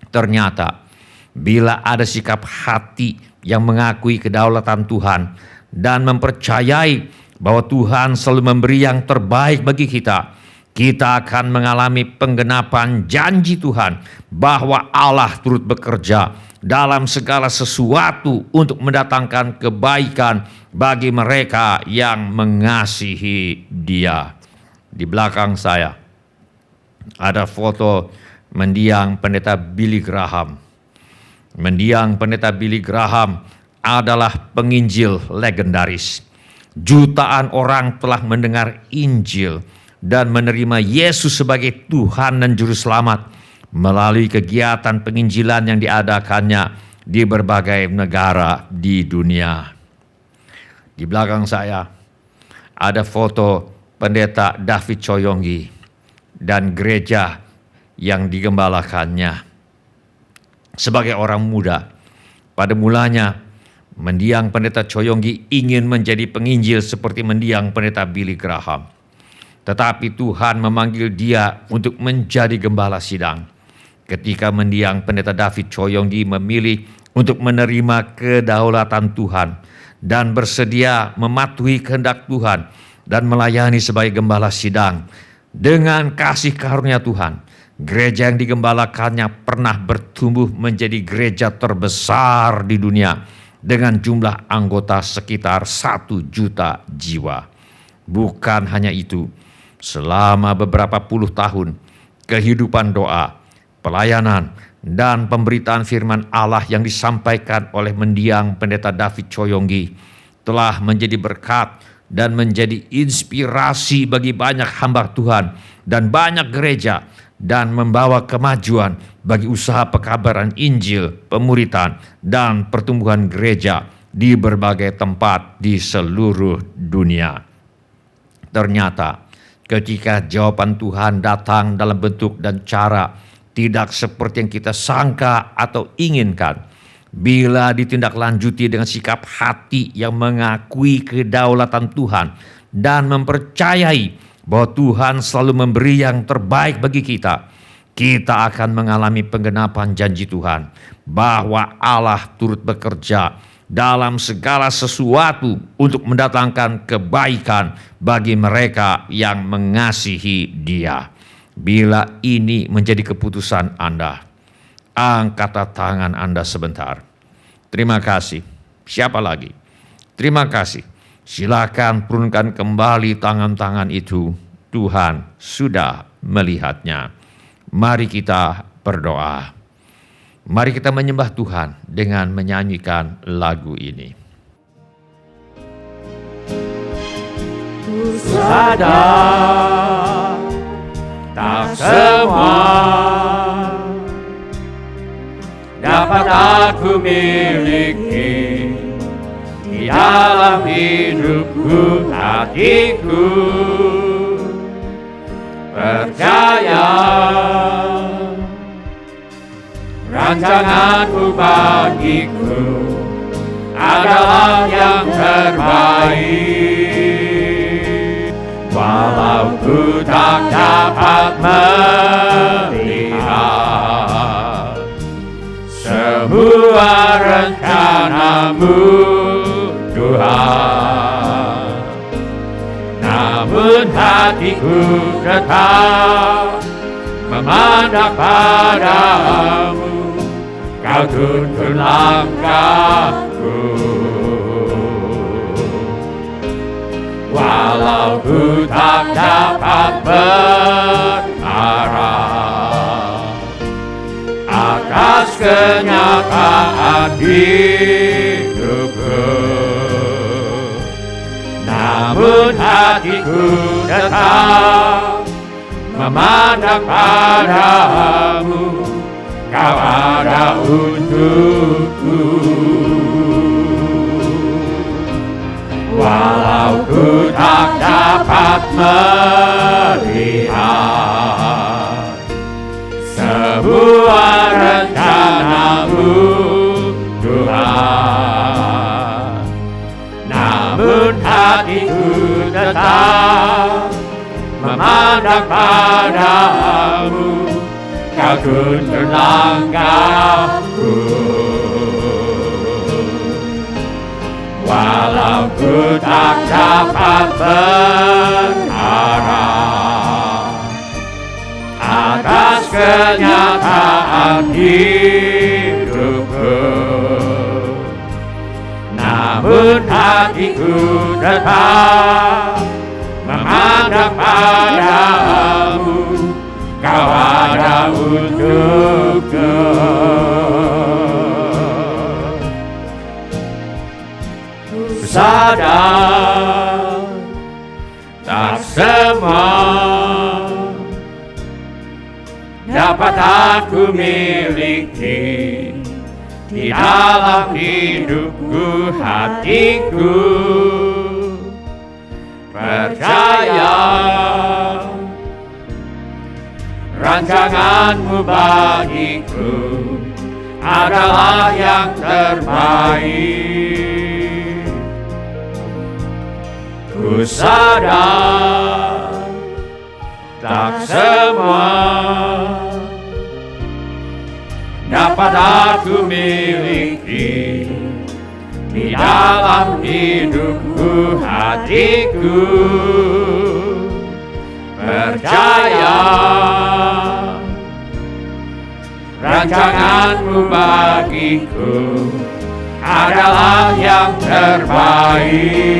Ternyata bila ada sikap hati yang mengakui kedaulatan Tuhan dan mempercayai bahwa Tuhan selalu memberi yang terbaik bagi kita, kita akan mengalami penggenapan janji Tuhan bahwa Allah turut bekerja dalam segala sesuatu untuk mendatangkan kebaikan bagi mereka yang mengasihi Dia. Di belakang saya ada foto mendiang pendeta Billy Graham. Mendiang pendeta Billy Graham adalah penginjil legendaris. Jutaan orang telah mendengar Injil dan menerima Yesus sebagai Tuhan dan Juru Selamat melalui kegiatan penginjilan yang diadakannya di berbagai negara di dunia. Di belakang saya ada foto pendeta David Choyonggi dan gereja yang digembalakannya. Sebagai orang muda, pada mulanya mendiang pendeta Choyonggi ingin menjadi penginjil seperti mendiang pendeta Billy Graham. tetapi Tuhan memanggil dia untuk menjadi gembala sidang. Ketika mendiang pendeta David Choyonggi memilih untuk menerima kedaulatan Tuhan dan bersedia mematuhi kehendak Tuhan dan melayani sebagai gembala sidang, dengan kasih karunia Tuhan, gereja yang digembalakannya pernah bertumbuh menjadi gereja terbesar di dunia dengan jumlah anggota sekitar 1 juta jiwa. Bukan hanya itu, selama beberapa puluh tahun, kehidupan doa, pelayanan, dan pemberitaan firman Allah yang disampaikan oleh mendiang pendeta David Choyonggi telah menjadi berkat dan menjadi inspirasi bagi banyak hamba Tuhan dan banyak gereja, dan membawa kemajuan bagi usaha pekabaran Injil, pemuritan, dan pertumbuhan gereja di berbagai tempat di seluruh dunia. Ternyata ketika jawaban Tuhan datang dalam bentuk dan cara tidak seperti yang kita sangka atau inginkan, bila ditindaklanjuti dengan sikap hati yang mengakui kedaulatan Tuhan dan mempercayai bahwa Tuhan selalu memberi yang terbaik bagi kita, kita akan mengalami penggenapan janji Tuhan bahwa Allah turut bekerja dalam segala sesuatu untuk mendatangkan kebaikan bagi mereka yang mengasihi Dia. Bila ini menjadi keputusan Anda, angkat tangan Anda sebentar. Terima kasih. Siapa lagi? Terima kasih. Silakan turunkan kembali tangan-tangan itu. Tuhan sudah melihatnya. Mari kita berdoa. Mari kita menyembah Tuhan dengan menyanyikan lagu ini. Ku sadar tak semua dapat aku miliki di dalam hidupku, hatiku percaya rancanganmu bagiku adalah yang terbaik. Walau ku tak dapat melihat semua rencanamu, Tuhan, namun hatiku tetap memandang padamu. Kau tuntun langkahku, walau ku tak dapat berharap atas kenyataan hidupku, namun hatiku tetap memandang padamu. Kau ada untukku, walau ku tak dapat melihat sebuah rencanamu, Tuhan, namun hatiku tetap memandang padamu. Kau tuntun langkahku, walau ku tak dapat berharap atas kenyataan hidupku, namun hatiku tetap memandang padamu. Kau ada untukku. Ku sadar tak semua dapat aku miliki di dalam hidupku, hatiku percaya rancanganmu bagiku adalah yang terbaik. Ku sadar tak semua dapat aku miliki di dalam hidupku, hatiku percaya rancanganmu bagiku adalah yang terbaik.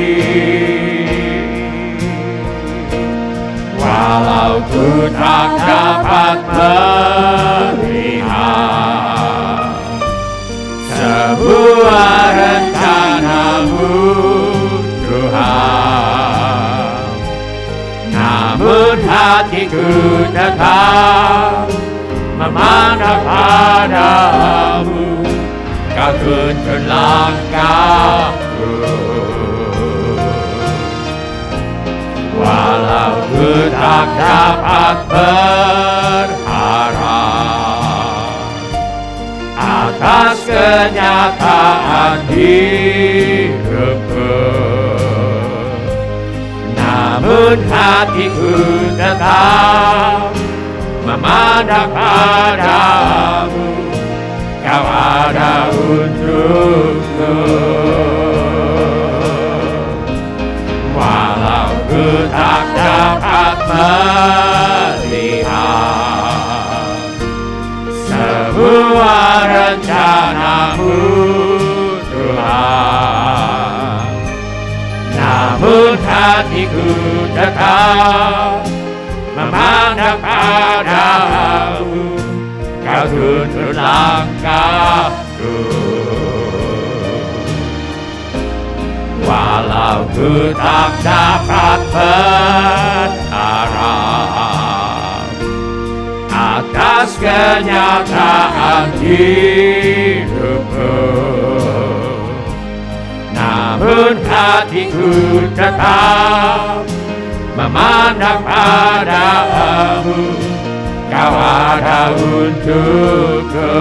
Walau ku tak dapat melihat sebuah rencanamu, Tuhan, namun hatiku tetap memandang padamu. Kau tuntun langkahku, walau ku tak dapat berharap atas kenyataan hidupku, namun hatiku tetap memandang padamu. Kau ada untukku, walau ku tak dapat melihat sebuah rencanamu, Tuhan, namun hatiku tetap memandang padamu. Kau tuntun langkahku, walau ku tak dapat berharap atas kenyataan hidupku, namun hatiku tetap memandang padamu. Kau ada untukku,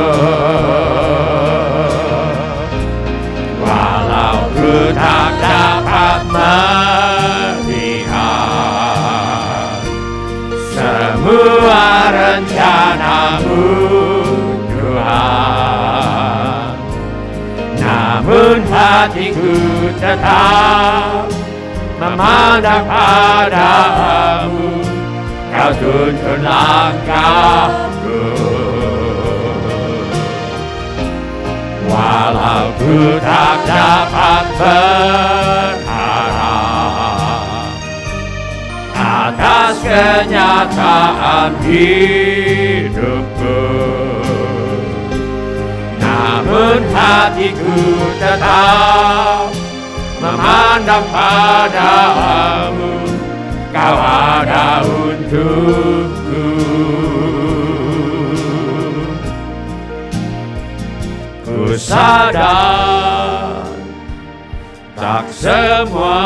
walau ku tak dapat melihat semua rencanamu, Tuhan, namun hatiku tetap memandang padamu. Kau tuntun langkahku, walau ku tak dapat berharap atas kenyataan hidupku, namun hatiku tetap memandang padamu. Kau ada untukku. Ku sadar tak semua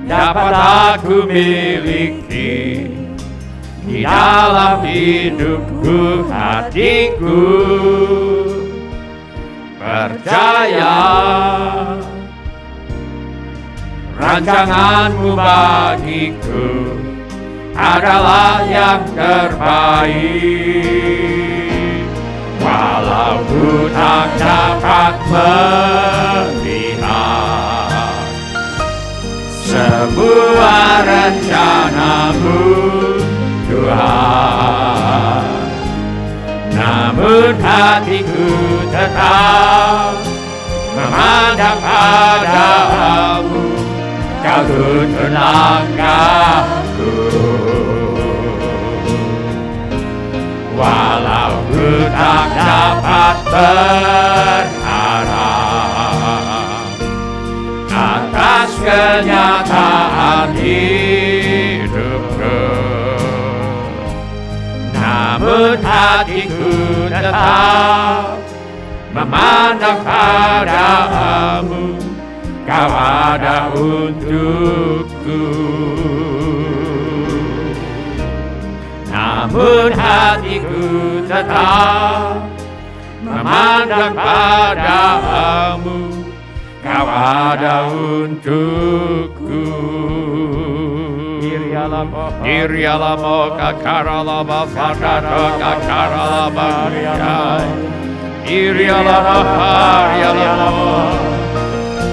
dapat aku miliki di dalam hidupku, hatiku percaya rancanganmu bagiku adalah yang terbaik. Walau ku tak dapat melihat sebuah rencanamu, Tuhan, namun hatiku tetap memandang padamu. Kau tuntun langkahku, walau ku tak dapat berharap atas kenyataan hidupku, namun hatiku tetap memandang padamu. Kau ada untukku, namun hatiku tetap memandang padamu. Kau ada untukku. Dirialamo kakaralaba fadato kakaralaba kushai. Dirialamo harialamo.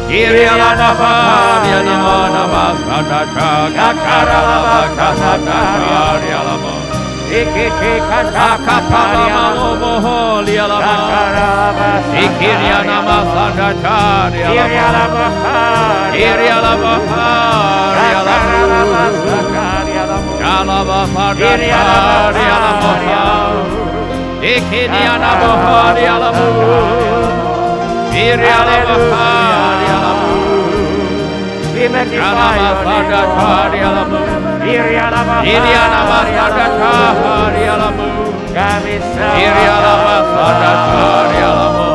Dirialamo harialamo nama fadato kakaralaba kasadato harialamo. Ikiti kata Akapalamo moho lialamo. Ikirianama fadato harialamo. Dirialamo harialamo. Kalaba fadato harialamo. Ikirianamo harialamo. Dirialamo harialamo. Kalaba fadato harialamo. Dirialamo fadato harialamo. Dirialamo fadato harialamo.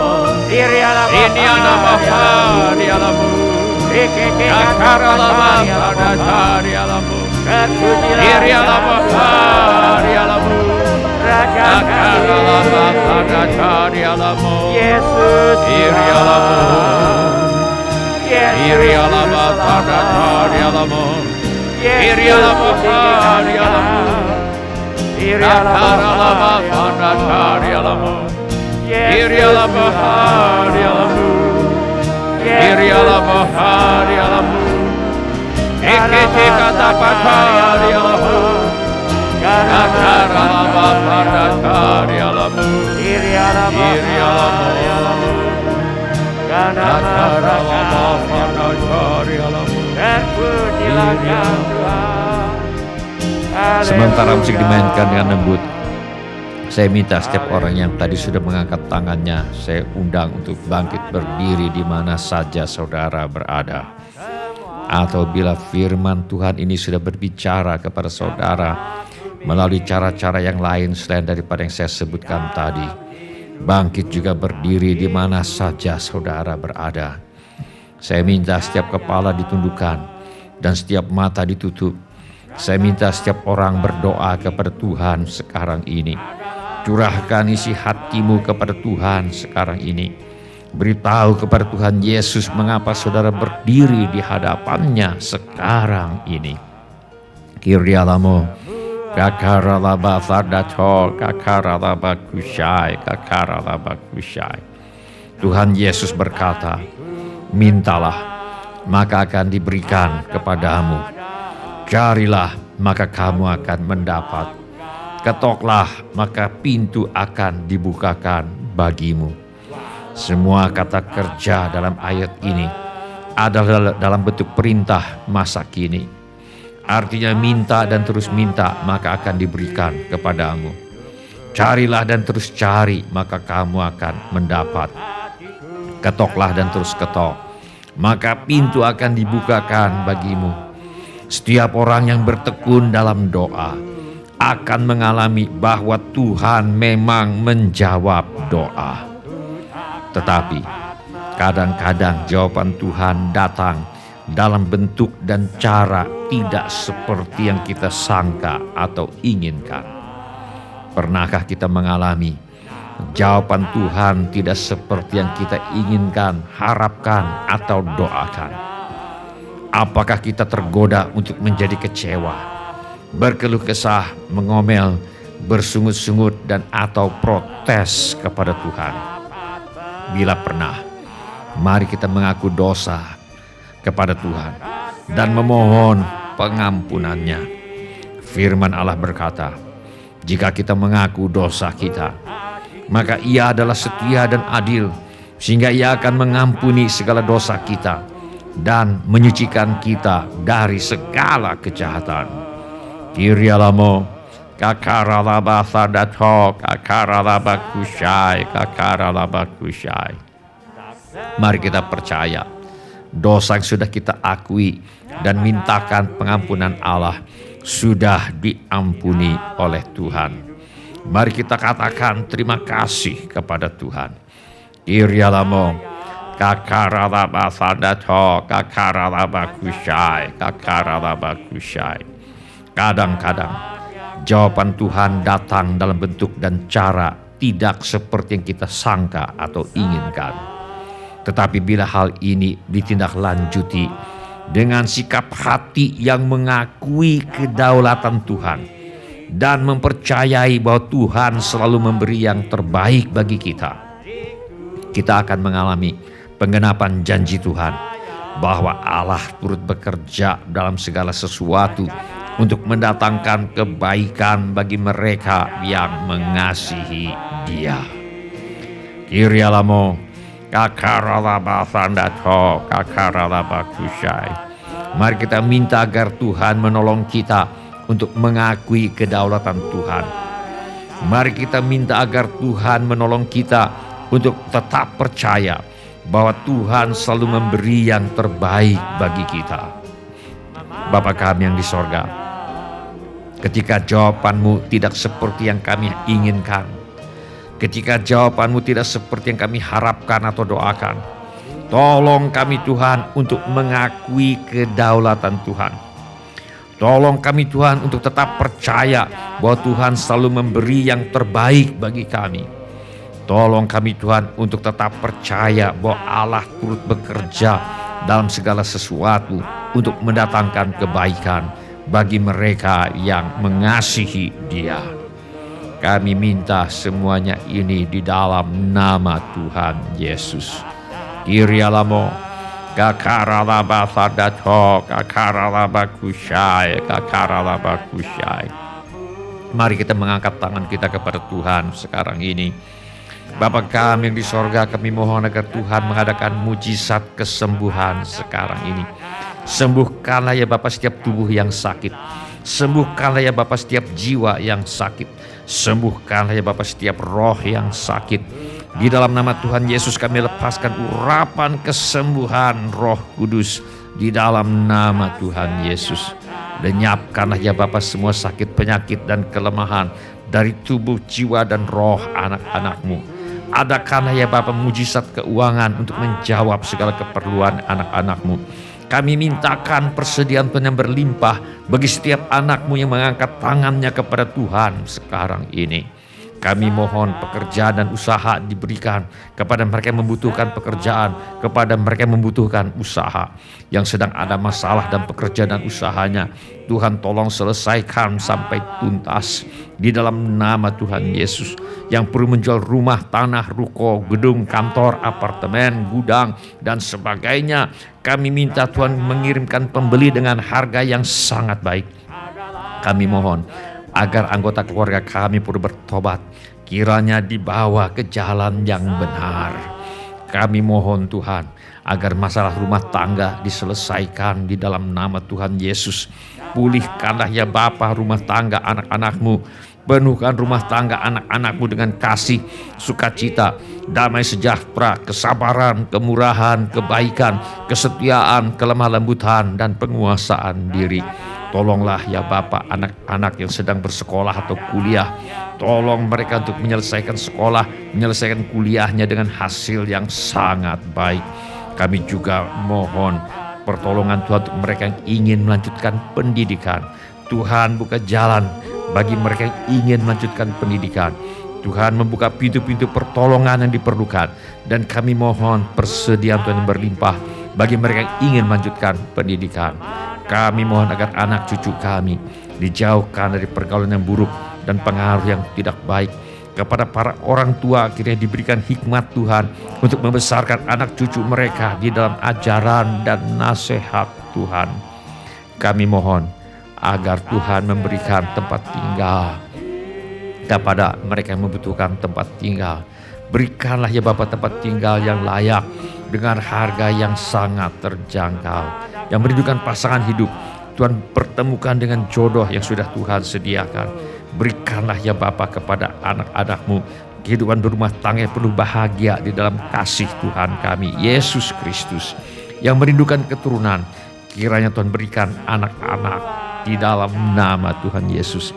Dirialamo harialamo. Kakaralama fadato harialamo. Dirialamo harialamo. Kakaralama fadato harialamo. Yesus Dirialamo. Dirialamo fadato harialamo. Dirialamo harialamo. Kakaralama fadato harialamo. Dirialamo harialamo. Dirialamo harialamo. Ekete kata harialamo. Kakaralama fadato harialamo. Dirialamo harialamo. Kakaralama fadato harialamo. Sementara musik dimainkan dengan lembut, saya minta setiap orang yang tadi sudah mengangkat tangannya, saya undang untuk bangkit berdiri di mana saja saudara berada. Atau bila firman Tuhan ini sudah berbicara kepada saudara melalui cara-cara yang lain selain daripada yang saya sebutkan tadi, bangkit juga berdiri di mana saja saudara berada. Saya minta setiap kepala ditundukkan dan setiap mata ditutup. Saya minta setiap orang berdoa kepada Tuhan sekarang ini. Curahkan isi hatimu kepada Tuhan sekarang ini. Beritahu kepada Tuhan Yesus mengapa saudara berdiri di hadapannya sekarang ini. Kirialamo, kakaralaba fadato, kakaralaba kushai, kakaralaba kushai. Tuhan Yesus berkata, mintalah, maka akan diberikan kepadamu. Carilah, maka kamu akan mendapat. Ketoklah, maka pintu akan dibukakan bagimu. Semua kata kerja dalam ayat ini adalah dalam bentuk perintah masa kini. Artinya minta dan terus minta, maka akan diberikan kepadamu. Carilah dan terus cari, maka kamu akan mendapat. Ketoklah dan terus ketok, maka pintu akan dibukakan bagimu. Setiap orang yang bertekun dalam doa akan mengalami bahwa Tuhan memang menjawab doa. Tetapi kadang-kadang jawaban Tuhan datang dalam bentuk dan cara tidak seperti yang kita sangka atau inginkan. Pernahkah kita mengalami jawaban Tuhan tidak seperti yang kita inginkan, harapkan, atau doakan? Apakah kita tergoda untuk menjadi kecewa, berkeluh kesah, mengomel, bersungut-sungut, dan atau protes kepada Tuhan? Bila pernah, mari kita mengaku dosa kepada Tuhan dan memohon pengampunannya. Firman Allah berkata, jika kita mengaku dosa kita, maka Ia adalah setia dan adil, sehingga Ia akan mengampuni segala dosa kita dan menyucikan kita dari segala kejahatan. Kirialamo, kakaralaba fadato, kakaralaba kushai, kakaralaba kushai. Mari kita percaya, dosa yang sudah kita akui dan mintakan pengampunan Allah sudah diampuni oleh Tuhan. Mari kita katakan terima kasih kepada Tuhan. Kirialamo, kakaralaba fadato, kakaralaba kushai, kakaralaba kushai. Kadang-kadang jawaban Tuhan datang dalam bentuk dan cara tidak seperti yang kita sangka atau inginkan. Tetapi bila hal ini ditindaklanjuti dengan sikap hati yang mengakui kedaulatan Tuhan dan mempercayai bahwa Tuhan selalu memberi yang terbaik bagi kita, kita akan mengalami penggenapan janji Tuhan bahwa Allah turut bekerja dalam segala sesuatu untuk mendatangkan kebaikan bagi mereka yang mengasihi Dia. Kirialamo kakaralaba sandato kakaralaba kusyai. Mari kita minta agar Tuhan menolong kita untuk mengakui kedaulatan Tuhan. Mari kita minta agar Tuhan menolong kita untuk tetap percaya bahwa Tuhan selalu memberi yang terbaik bagi kita. Bapa kami yang di sorga, ketika jawaban-Mu tidak seperti yang kami inginkan, ketika jawaban-Mu tidak seperti yang kami harapkan atau doakan, tolong kami Tuhan untuk mengakui kedaulatan Tuhan. Tolong kami Tuhan untuk tetap percaya bahwa Tuhan selalu memberi yang terbaik bagi kami. Tolong kami Tuhan untuk tetap percaya bahwa Allah turut bekerja dalam segala sesuatu untuk mendatangkan kebaikan bagi mereka yang mengasihi Dia. Kami minta semuanya ini di dalam nama Tuhan Yesus. Kirialamo kakaralaba sadato kakaralaba kusyai kakaralaba kusyai. Mari kita mengangkat tangan kita kepada Tuhan sekarang ini. Bapa kami yang di sorga, kami mohon agar Tuhan mengadakan mujizat kesembuhan sekarang ini. Sembuhkanlah ya Bapa setiap tubuh yang sakit. Sembuhkanlah ya Bapa setiap jiwa yang sakit. Sembuhkanlah ya Bapa setiap roh yang sakit. Di dalam nama Tuhan Yesus kami lepaskan urapan kesembuhan Roh Kudus di dalam nama Tuhan Yesus. Lenyapkanlah ya Bapa semua sakit, penyakit dan kelemahan dari tubuh, jiwa dan roh anak-anak-Mu. Adakanlah ya Bapa mujizat keuangan untuk menjawab segala keperluan anak-anak-Mu. Kami mintakan persediaan Tuhan yang berlimpah bagi setiap anak-Mu yang mengangkat tangannya kepada Tuhan sekarang ini. Kami mohon pekerjaan dan usaha diberikan kepada mereka yang membutuhkan pekerjaan, kepada mereka yang membutuhkan usaha, yang sedang ada masalah dan pekerjaan dan usahanya. Tuhan tolong selesaikan sampai tuntas di dalam nama Tuhan Yesus. Yang perlu menjual rumah, tanah, ruko, gedung, kantor, apartemen, gudang, dan sebagainya, kami minta Tuhan mengirimkan pembeli dengan harga yang sangat baik. Kami mohon agar anggota keluarga kami perlu bertobat, kiranya dibawa ke jalan yang benar. Kami mohon Tuhan agar masalah rumah tangga diselesaikan di dalam nama Tuhan Yesus. Pulihkanlah ya Bapa rumah tangga anak-anak-Mu. Penuhkan rumah tangga anak-anak-Mu dengan kasih, sukacita, damai sejahtera, kesabaran, kemurahan, kebaikan, kesetiaan, kelemah lembutan, dan penguasaan diri. Tolonglah ya Bapa anak-anak yang sedang bersekolah atau kuliah. Tolong mereka untuk menyelesaikan sekolah, menyelesaikan kuliahnya dengan hasil yang sangat baik. Kami juga mohon pertolongan Tuhan untuk mereka yang ingin melanjutkan pendidikan. Tuhan buka jalan bagi mereka yang ingin melanjutkan pendidikan. Tuhan membuka pintu-pintu pertolongan yang diperlukan. Dan kami mohon persediaan Tuhan yang berlimpah bagi mereka yang ingin melanjutkan pendidikan. Kami mohon agar anak cucu kami dijauhkan dari pergaulan yang buruk dan pengaruh yang tidak baik. Kepada para orang tua kiranya diberikan hikmat Tuhan untuk membesarkan anak cucu mereka di dalam ajaran dan nasihat Tuhan. Kami mohon agar Tuhan memberikan tempat tinggal kepada mereka yang membutuhkan tempat tinggal. Berikanlah ya Bapa tempat tinggal yang layak dengan harga yang sangat terjangkau. Yang merindukan pasangan hidup, Tuhan pertemukan dengan jodoh yang sudah Tuhan sediakan. Berikanlah ya Bapa kepada anak-anak-Mu kehidupan berumah tangga yang penuh bahagia di dalam kasih Tuhan kami Yesus Kristus. Yang merindukan keturunan, kiranya Tuhan berikan anak-anak di dalam nama Tuhan Yesus.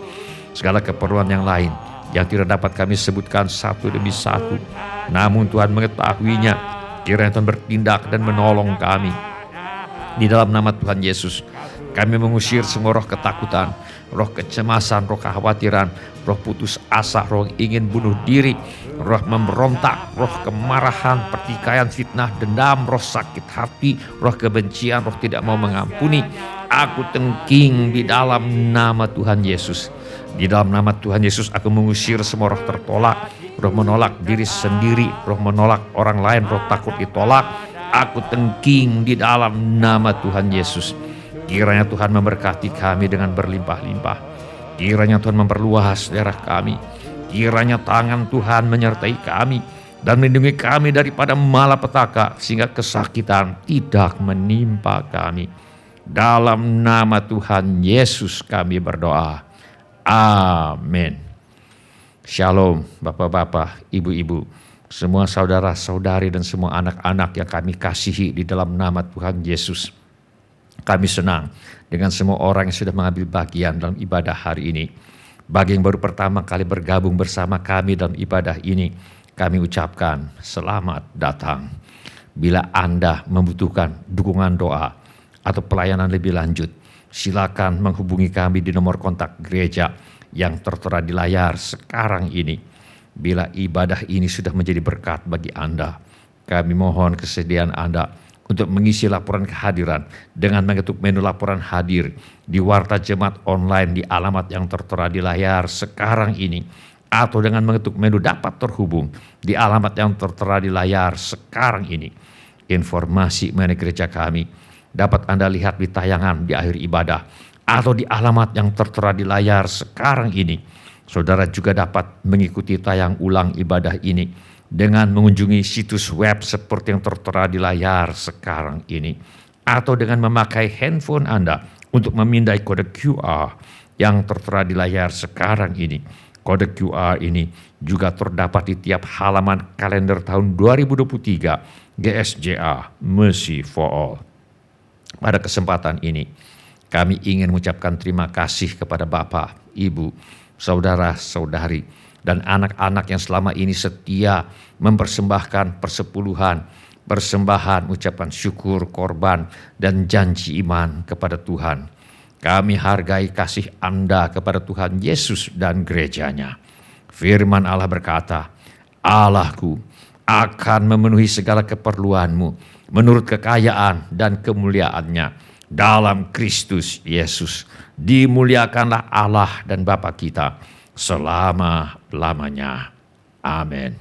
Segala keperluan yang lain yang tidak dapat kami sebutkan satu demi satu, namun Tuhan mengetahuinya, kiranya Tuhan bertindak dan menolong kami. Di dalam nama Tuhan Yesus, kami mengusir semua roh ketakutan, roh kecemasan, roh kekhawatiran, roh putus asa, roh ingin bunuh diri, roh memberontak, roh kemarahan, pertikaian, fitnah, dendam, roh sakit hati, roh kebencian, roh tidak mau mengampuni. Aku tengking di dalam nama Tuhan Yesus. Di dalam nama Tuhan Yesus aku mengusir semua roh tertolak, roh menolak diri sendiri, roh menolak orang lain, roh takut ditolak. Aku tengking di dalam nama Tuhan Yesus. Kiranya Tuhan memberkati kami dengan berlimpah-limpah. Kiranya Tuhan memperluas daerah kami. Kiranya tangan Tuhan menyertai kami dan melindungi kami daripada malapetaka sehingga kesakitan tidak menimpa kami. Dalam nama Tuhan Yesus kami berdoa. Amin. Shalom Bapak-bapak, Ibu-ibu, semua saudara-saudari dan semua anak-anak yang kami kasihi di dalam nama Tuhan Yesus. Kami senang dengan semua orang yang sudah mengambil bagian dalam ibadah hari ini. Bagi yang baru pertama kali bergabung bersama kami dalam ibadah ini, kami ucapkan selamat datang. Bila Anda membutuhkan dukungan doa atau pelayanan lebih lanjut, silakan menghubungi kami di nomor kontak gereja yang tertera di layar sekarang ini. Bila ibadah ini sudah menjadi berkat bagi Anda, kami mohon kesediaan Anda untuk mengisi laporan kehadiran dengan mengetuk menu laporan hadir di Warta Jemaat online di alamat yang tertera di layar sekarang ini, atau dengan mengetuk menu dapat terhubung di alamat yang tertera di layar sekarang ini. Informasi mengenai gereja kami dapat Anda lihat di tayangan di akhir ibadah atau di alamat yang tertera di layar sekarang ini. Saudara juga dapat mengikuti tayang ulang ibadah ini dengan mengunjungi situs web seperti yang tertera di layar sekarang ini, atau dengan memakai handphone Anda untuk memindai kode QR yang tertera di layar sekarang ini. Kode QR ini juga terdapat di tiap halaman kalender tahun 2023 GSJA Mercy for All. Pada kesempatan ini, kami ingin mengucapkan terima kasih kepada Bapak, Ibu, saudara-saudari, dan anak-anak yang selama ini setia mempersembahkan persepuluhan, persembahan, ucapan syukur, korban, dan janji iman kepada Tuhan. Kami hargai kasih Anda kepada Tuhan Yesus dan gerejanya. Firman Allah berkata, Allahku akan memenuhi segala keperluanmu menurut kekayaan dan kemuliaannya dalam Kristus Yesus. Dimuliakanlah Allah dan Bapa kita selama-lamanya. Amin.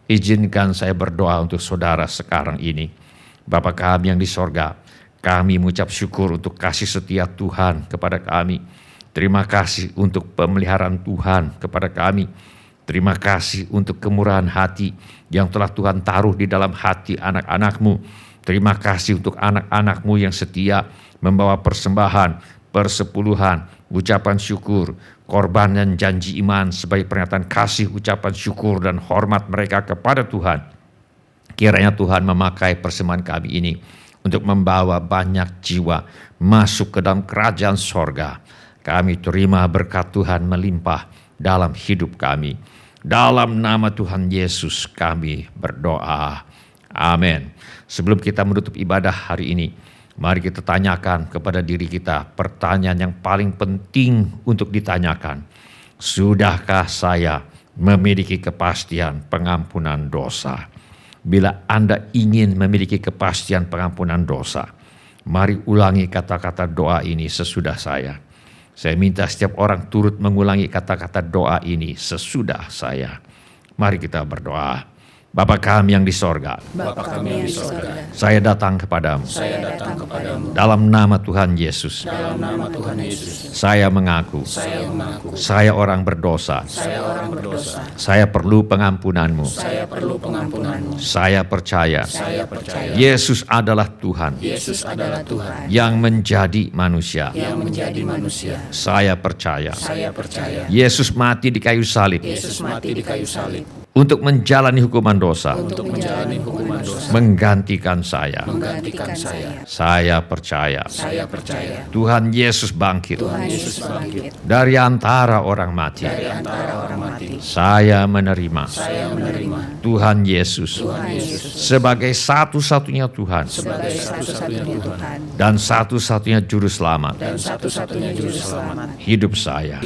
Izinkan saya berdoa untuk saudara sekarang ini. Bapa kami yang di sorga, kami mengucap syukur untuk kasih setia Tuhan kepada kami. Terima kasih untuk pemeliharaan Tuhan kepada kami. Terima kasih untuk kemurahan hati yang telah Tuhan taruh di dalam hati anak-anak-Mu. Terima kasih untuk anak-anak-Mu yang setia membawa persembahan, persepuluhan, ucapan syukur, korban dan janji iman sebagai pernyataan kasih, ucapan syukur dan hormat mereka kepada Tuhan. Kiranya Tuhan memakai persembahan kami ini untuk membawa banyak jiwa masuk ke dalam kerajaan sorga. Kami terima berkat Tuhan melimpah dalam hidup kami. Dalam nama Tuhan Yesus kami berdoa. Amin. Sebelum kita menutup ibadah hari ini, mari kita tanyakan kepada diri kita pertanyaan yang paling penting untuk ditanyakan. Sudahkah saya memiliki kepastian pengampunan dosa? Bila Anda ingin memiliki kepastian pengampunan dosa, mari ulangi kata-kata doa ini sesudah saya. Saya minta setiap orang turut mengulangi kata-kata doa ini sesudah saya. Mari kita berdoa. Bapa kami yang di sorga, saya datang kepadamu. Dalam nama Tuhan Yesus, saya mengaku, saya orang berdosa. Saya perlu pengampunanmu. Saya percaya, Yesus adalah Tuhan, yang menjadi manusia. Saya percaya, Yesus mati di kayu salib untuk menjalani hukuman dosa, menggantikan saya. Saya percaya Tuhan Yesus bangkit dari antara orang mati. Saya menerima Tuhan Yesus sebagai satu-satunya Tuhan dan satu-satunya juru selamat hidup saya.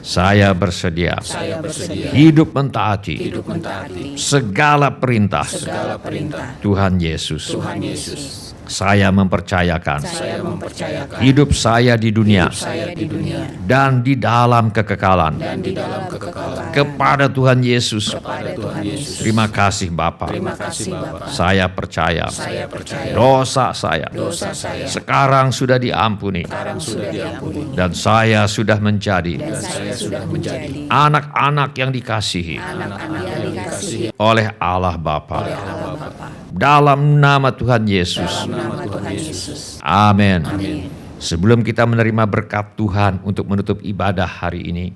Saya bersedia hidup mentaati segala perintah Tuhan Yesus. Saya mempercayakan hidup saya di dunia dan di dalam kekekalan kepada Tuhan Yesus. Terima kasih Bapa. Saya percaya dosa saya sekarang sudah diampuni dan saya sudah menjadi anak-anak yang dikasihi oleh Allah Bapa. Dalam nama Tuhan Yesus. Amin. Sebelum kita menerima berkat Tuhan untuk menutup ibadah hari ini,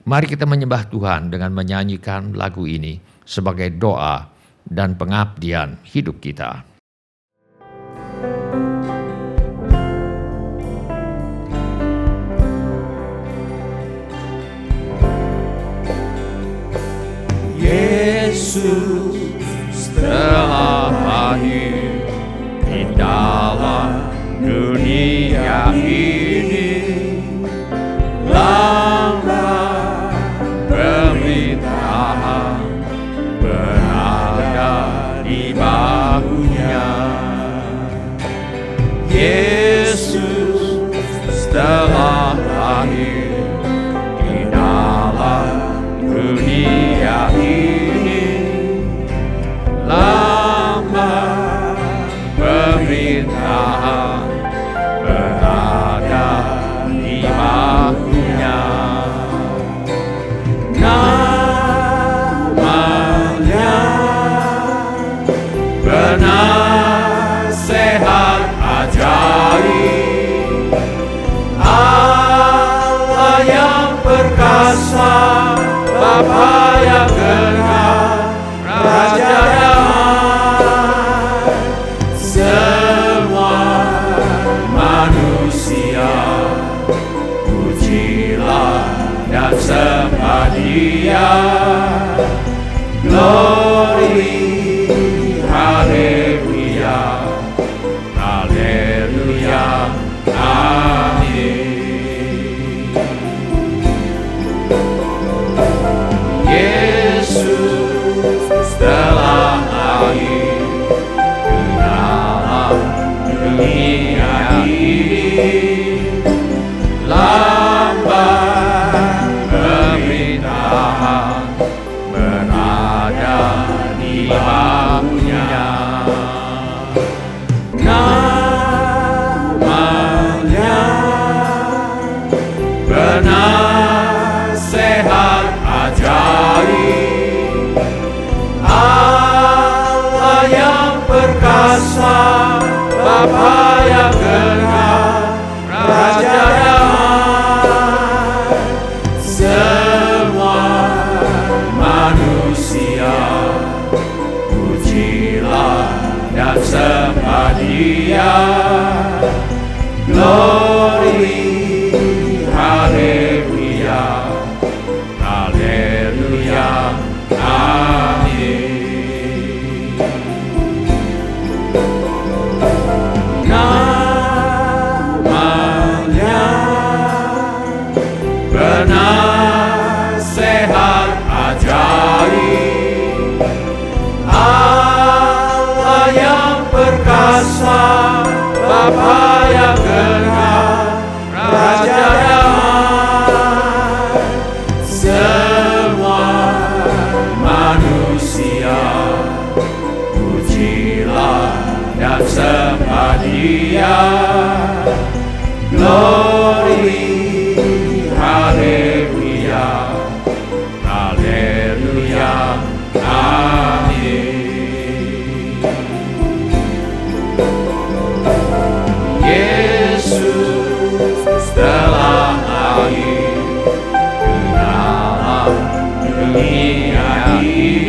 mari kita menyembah Tuhan dengan menyanyikan lagu ini sebagai doa dan pengabdian hidup kita. Yesus telah lahir di dalam dunia ini, lambang pemerintahan berada di bahunya. Yesus telah lahir di dalam dunia ini, lambang pemerintahan berada di bahunya. Namanya penasehat ajaib, Allah yang perkasa, Bapa yang kekal, Raja damai. Semua manusia pujilah dan sembah Dia. Glory, haleluya, haleluya, amin. Yesus telah lahir di dalam dunia ini, lambang pemerintahan berada di bahunya. Namanya penasehat ajaib, Allah yang perkasa, Bapa yang kekal, Raja damai. Semua manusia pujilah dan sembah Dia. Glory, haleluya, haleluya, amin. Namanya penasehat ajaib, Allah yang perkasa, Bapa yang kekal, Raja damai. Semua manusia pujilah dan sembah Dia. Glory, haleluya, haleluya, amin. Yesus telah lahir di dalam dunia ini,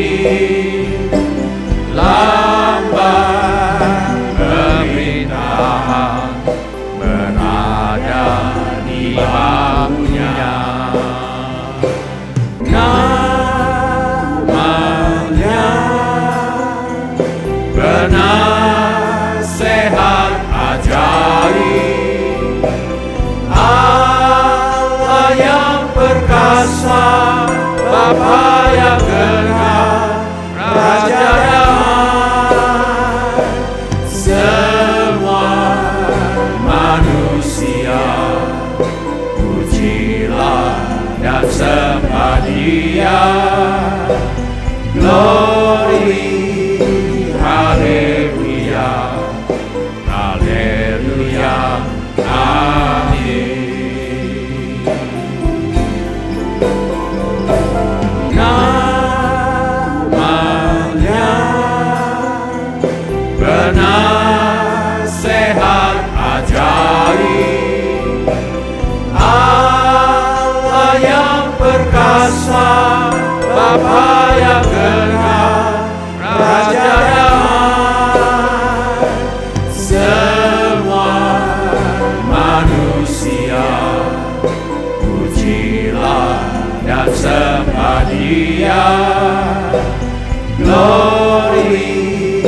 glory,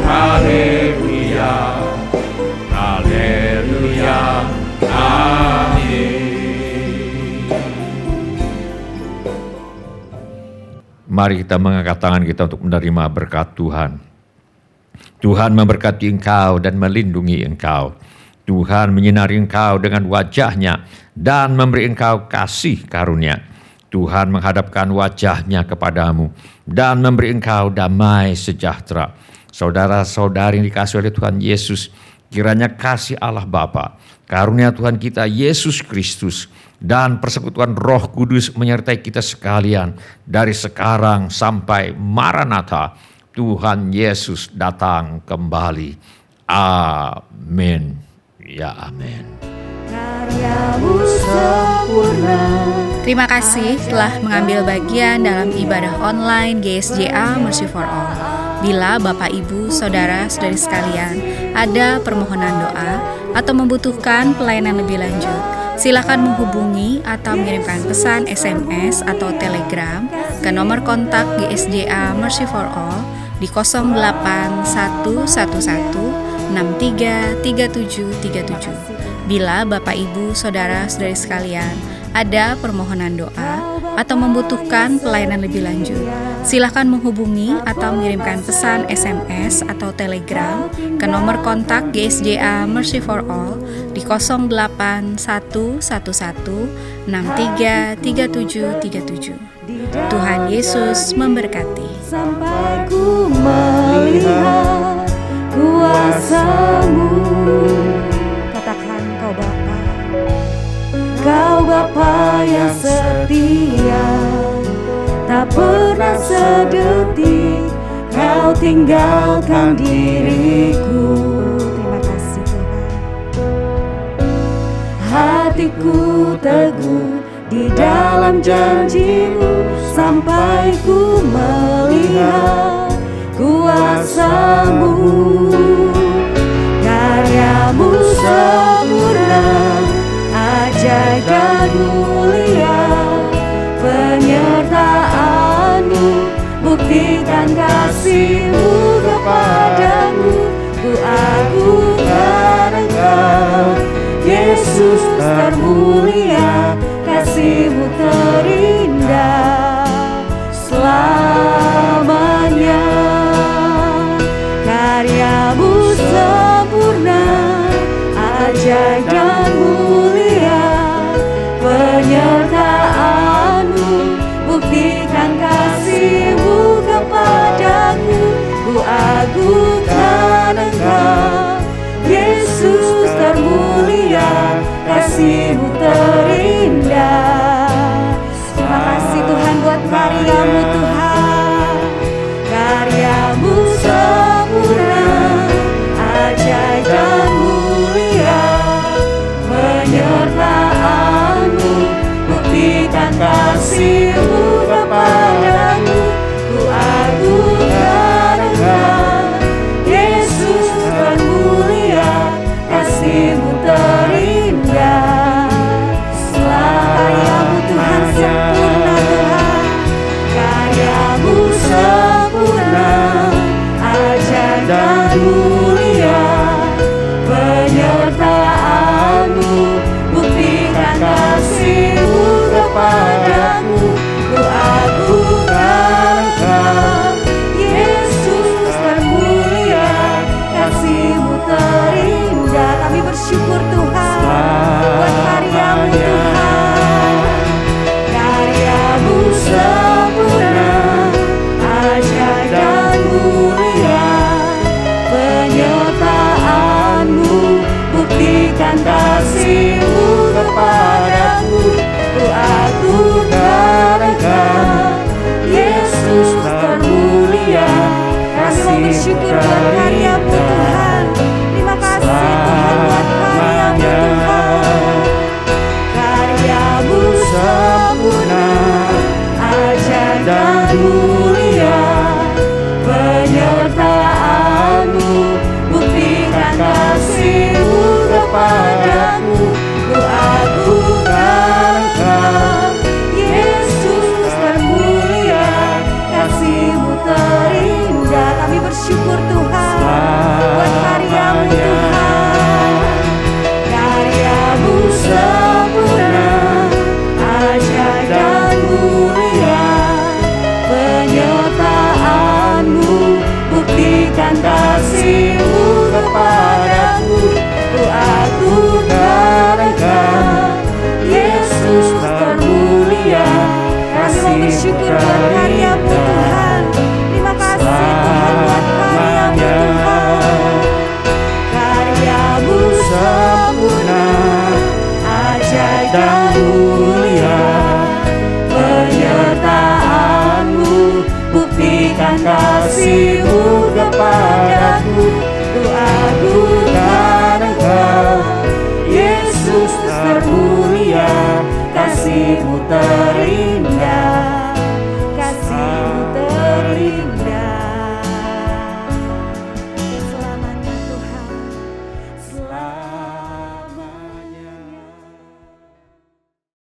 haleluya, haleluya, amin. Mari kita mengangkat tangan kita untuk menerima berkat Tuhan. Tuhan memberkati engkau dan melindungi engkau. Tuhan menyinari engkau dengan wajah-Nya dan memberi engkau kasih karunia. Tuhan menghadapkan wajah-Nya kepadamu dan memberi engkau damai sejahtera. Saudara-saudari yang dikasihi oleh Tuhan Yesus, kiranya kasih Allah Bapa, karunia Tuhan kita Yesus Kristus, dan persekutuan Roh Kudus menyertai kita sekalian dari sekarang sampai Maranatha, Tuhan Yesus datang kembali. Amin. Ya amin. Karyamu sempurna. Terima kasih telah mengambil bagian dalam ibadah online GSJA Mercy for All. Bila Bapak, Ibu, Saudara, Saudari sekalian ada permohonan doa atau membutuhkan pelayanan lebih lanjut, silakan menghubungi atau mengirimkan pesan SMS atau Telegram ke nomor kontak GSJA Mercy for All di 08111633737. Bila Bapak, Ibu, Saudara, Saudari sekalian ada permohonan doa atau membutuhkan pelayanan lebih lanjut, silakan menghubungi atau mengirimkan pesan SMS atau Telegram ke nomor kontak GSJA Mercy for All di 08111633737. Tuhan Yesus memberkati. Sampai ku melihat kuasa-Mu. Katakan Kau Bapa, Kau Bapa yang setia, tak pernah sedetik Kau tinggalkan diriku. Terima kasih Tuhan. Hatiku teguh di dalam janji-Mu, sampai ku melihat kuasa-Mu. Karya-Mu sempurna, ajaib dan mulia, penyertaan-Mu buktikan kasih-Mu kepadaku. Ku agungkan Engkau, Yesus termulia, kasih-Mu terindah selamanya. Karya-Mu sempurna, ajaib dan mulia, penyertaan-Mu buktikan kasih-Mu kepadaku. Ku agungkan Engkau, Yesus termulia, kasih-Mu terindah. Terima kasih Tuhan buat karya-Mu Tuhan. Karya-Mu sempurna, ajaib dan mulia, penyertaan-Mu buktikan kasih-Mu kepadaku. Ku agungkan Engkau, Yesus termulia, kasih-Mu terindah. Karya-Mu Tuhan sempurna Tuhan, karya-Mu sempurna, ajaib dan mulia, penyertaan-Mu buktikan kasih-Mu kepadaku. Ku agungkan Engkau, Yesus termulia, kasih-Mu terindah. Kami bersyukur Tuhan buat karya-Mu Tuhan. Karya-Mu sempurna, ajaib dan mulia, penyertaan-Mu buktikan kasih-Mu kepadaku. Ku agungkan Engkau, Yesus termulia, kasih-Mu bersyukur buat karya